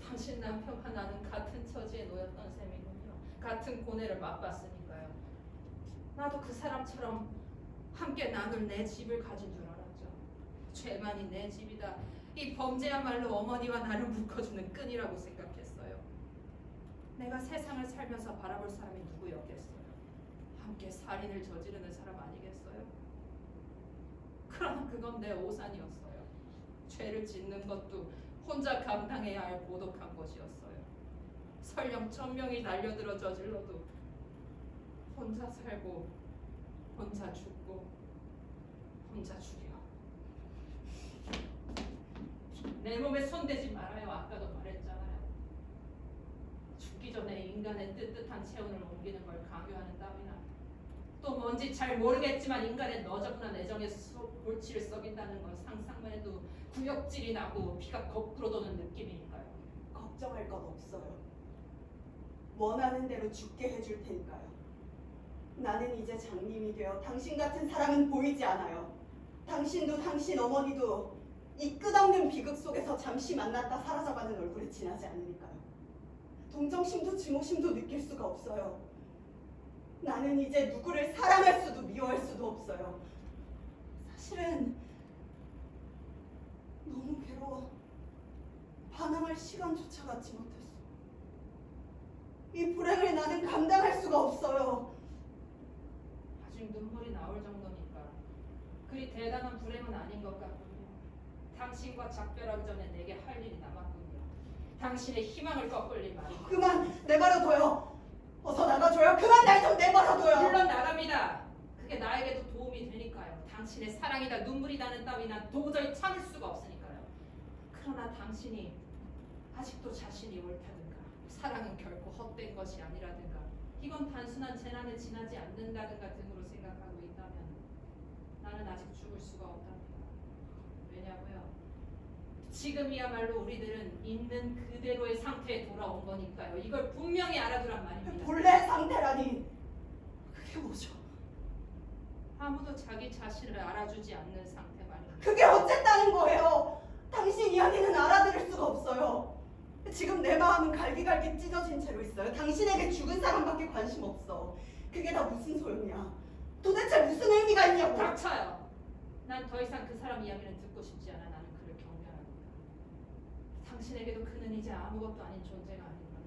당신 남편과 나는 같은 처지에 놓였던 셈이군요. 같은 고뇌를 맛봤으니까요. 나도 그 사람처럼 함께 나눌 내 집을 가진 줄 알았죠. 죄만이 내 집이다. 이 범죄야말로 어머니와 나를 묶어주는 끈이라고 생각했어요. 내가 세상을 살면서 바라볼 사람이 누구였겠어요? 함께 살인을 저지르는 사람 아니겠어요? 그러나 그건 내 오산이었어요. 죄를 짓는 것도 혼자 감당해야 할 고독한 것이었어요. 설령 1000명이 달려들어 저질러도 혼자 살고 혼자 죽고 혼자 죽여. 내 몸에 손대지 말아요. 아까도 말했잖아요. 죽기 전에 인간의 뜨뜻한 체온을 옮기는 걸 강요하는 따위나 또 뭔지 잘 모르겠지만 인간의 너저분한 애정에 골치를 썩인다는 건 상상만 해도 구역질이 나고 피가 거꾸로 도는 느낌이니까요. 걱정할 것 없어요. 원하는 대로 죽게 해줄 테니까요. 나는 이제 장님이 되어 당신 같은 사람은 보이지 않아요. 당신도 당신 어머니도 이 끝없는 비극 속에서 잠시 만났다 사라져가는 얼굴이 지나지 않으니까요. 동정심도 증오심도 느낄 수가 없어요. 나는 이제 누구를 사랑할 수도 미워할 수도 없어요. 사실은 너무 괴로워. 반항할 시간조차 갖지 못했어. 이 불행을 나는 감당할 수가 없어요. 아직 눈물이 나올 정도니까 그리 대단한 불행은 아닌 것 같군요. 당신과 작별하기 전에 내게 할 일이 남았군요. 당신의 희망을 꺾을 말입니다. 그만 내버려둬요. 어서 나가줘요. 그만 날 좀 내버려둬요. 물론 나갑니다. 그게 나에게도 도움이 되니까요. 당신의 사랑이다 눈물이 나는 따위나 도저히 참을 수가 없으니까요. 그러나 당신이 아직도 자신이 옳다든가 사랑은 결코 헛된 것이 아니라든가 이건 단순한 재난에 지나지 않는다든가 등으로 생각하고 있다면 나는 아직 죽을 수가 없답니다. 왜냐고요? 지금이야말로 우리들은 있는 그대로의 상태에 돌아온 거니까요. 이걸 분명히 알아두란 말입니다. 본래 상태라니 그게 뭐죠? 아무도 자기 자신을 알아주지 않는 상태 말입니다. 그게 어쨌다는 거예요. 당신 이야기는 알아들을 수가 없어요. 지금 내 마음은 갈기갈기 찢어진 채로 있어요. 당신에게 죽은 사람밖에 관심 없어. 그게 다 무슨 소용이야? 도대체 무슨 의미가 있냐고. 닥쳐요. 난 더 이상 그 사람 이야기는 듣고 싶지 않아. 나는 그를 경멸합니다. 당신에게도 그는 이제 아무것도 아닌 존재가 아닌가.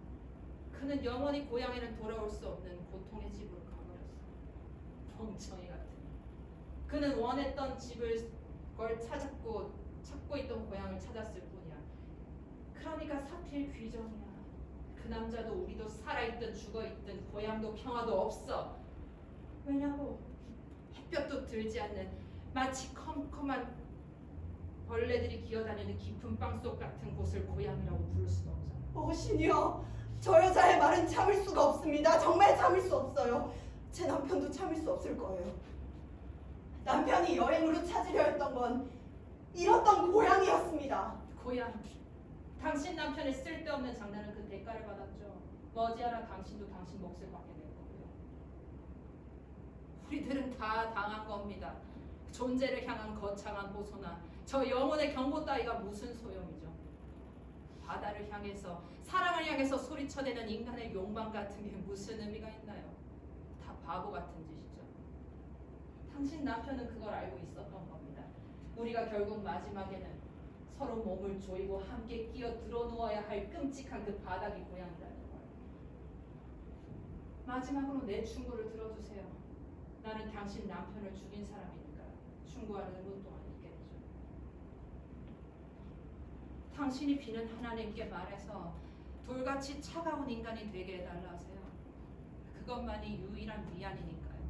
그는 영원히 고향에는 돌아올 수 없는 고통의 집으로 가버렸어. 멍청이 같은. 그는 원했던 집을 찾고 있던 고향을 찾았을 뿐이야. 그러니까 사필 귀정이야. 그 남자도 우리도 살아있든 죽어있든 고향도 평화도 없어. 왜냐고? 햇볕도 들지 않는 마치 컴컴한 벌레들이 기어다니는 깊은 땅속 같은 곳을 고향이라고 부를 수도 없잖아. 신이여, 저 여자의 말은 참을 수가 없습니다. 정말 참을 수 없어요. 제 남편도 참을 수 없을 거예요. 남편이 여행으로 찾으려 했던 건 잃었던 고향이었습니다. 고향. 당신 남편의 쓸데없는 장난은 그 대가를 받았죠. 머지않아 당신도 당신 몫을 받게 될 거고요. 우리들은 다 당한 겁니다. 존재를 향한 거창한 호소나 저 영혼의 경고 따위가 무슨 소용이죠. 바다를 향해서 사랑을 향해서 소리쳐대는 인간의 욕망 같은 게 무슨 의미가 있나요? 다 바보 같은 짓이죠. 당신 남편은 그걸 알고 있었던 겁니다. 우리가 결국 마지막에는 서로 몸을 조이고 함께 끼어 들어 누워야 할 끔찍한 그 바닥이 고향이라는 걸. 마지막으로 내 충고를 들어주세요. 나는 당신 남편을 죽인 사람이니까 충고할 의무 또한 있겠죠. 당신이 비는 하나님께 말해서 돌같이 차가운 인간이 되게 해달라 하세요. 그것만이 유일한 위안이니까요.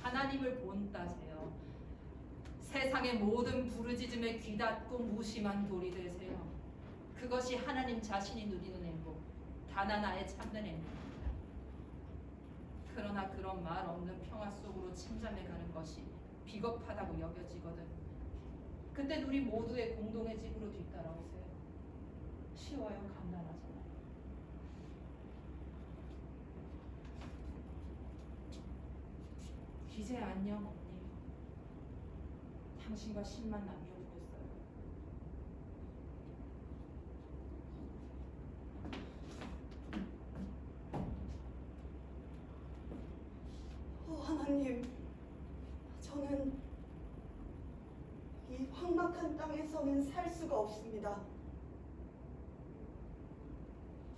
하나님을 본따세요. 세상의 모든 부르짖음에 귀닫고 무심한 돌이 되세요. 그것이 하나님 자신이 누리는 행복, 단 하나의 참된 행복입니다. 그러나 그런 말 없는 평화 속으로 침잠해가는 것이 비겁하다고 여겨지거든. 그때 우리 모두의 공동의 집으로 뒤따라오세요. 쉬워요, 간단하잖아요. 이제 안녕 언니. 당신과 신만 남겨두고 있어요. 하나님, 저는 이 황막한 땅에서는 살 수가 없습니다.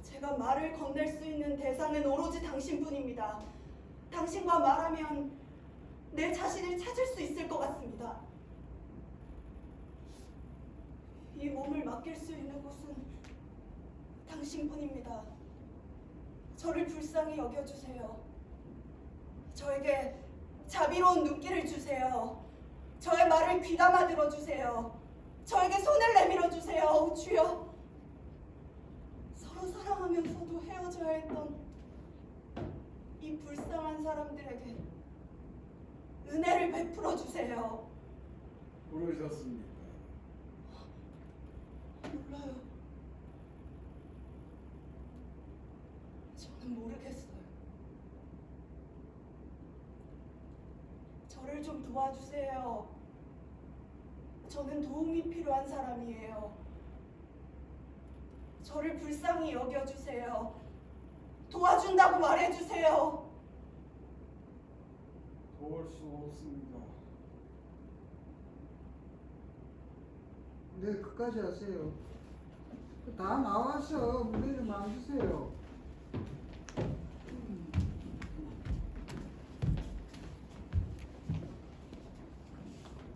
제가 말을 건넬 수 있는 대상은 오로지 당신뿐입니다. 당신과 말하면 내 자신을 찾을 수 있을 것 같습니다. 이 몸을 맡길 수 있는 곳은 당신뿐입니다. 저를 불쌍히 여겨주세요. 저에게 자비로운 눈길을 주세요. 저의 말을 귀담아 들어주세요. 저에게 손을 내밀어 주세요. 주여, 서로 사랑하면서도 헤어져야 했던 이 불쌍한 사람들에게 은혜를 베풀어 주세요. 부르셨습니까? 몰라요. 저는 모르겠어요. 저를 좀 도와주세요. 저는 도움이 필요한 사람이에요. 저를 불쌍히 여겨주세요. 도와준다고 말해주세요. 도울 수 없습니다. 네, 끝까지 하세요. 다 나와서 문제 좀 안 주세요.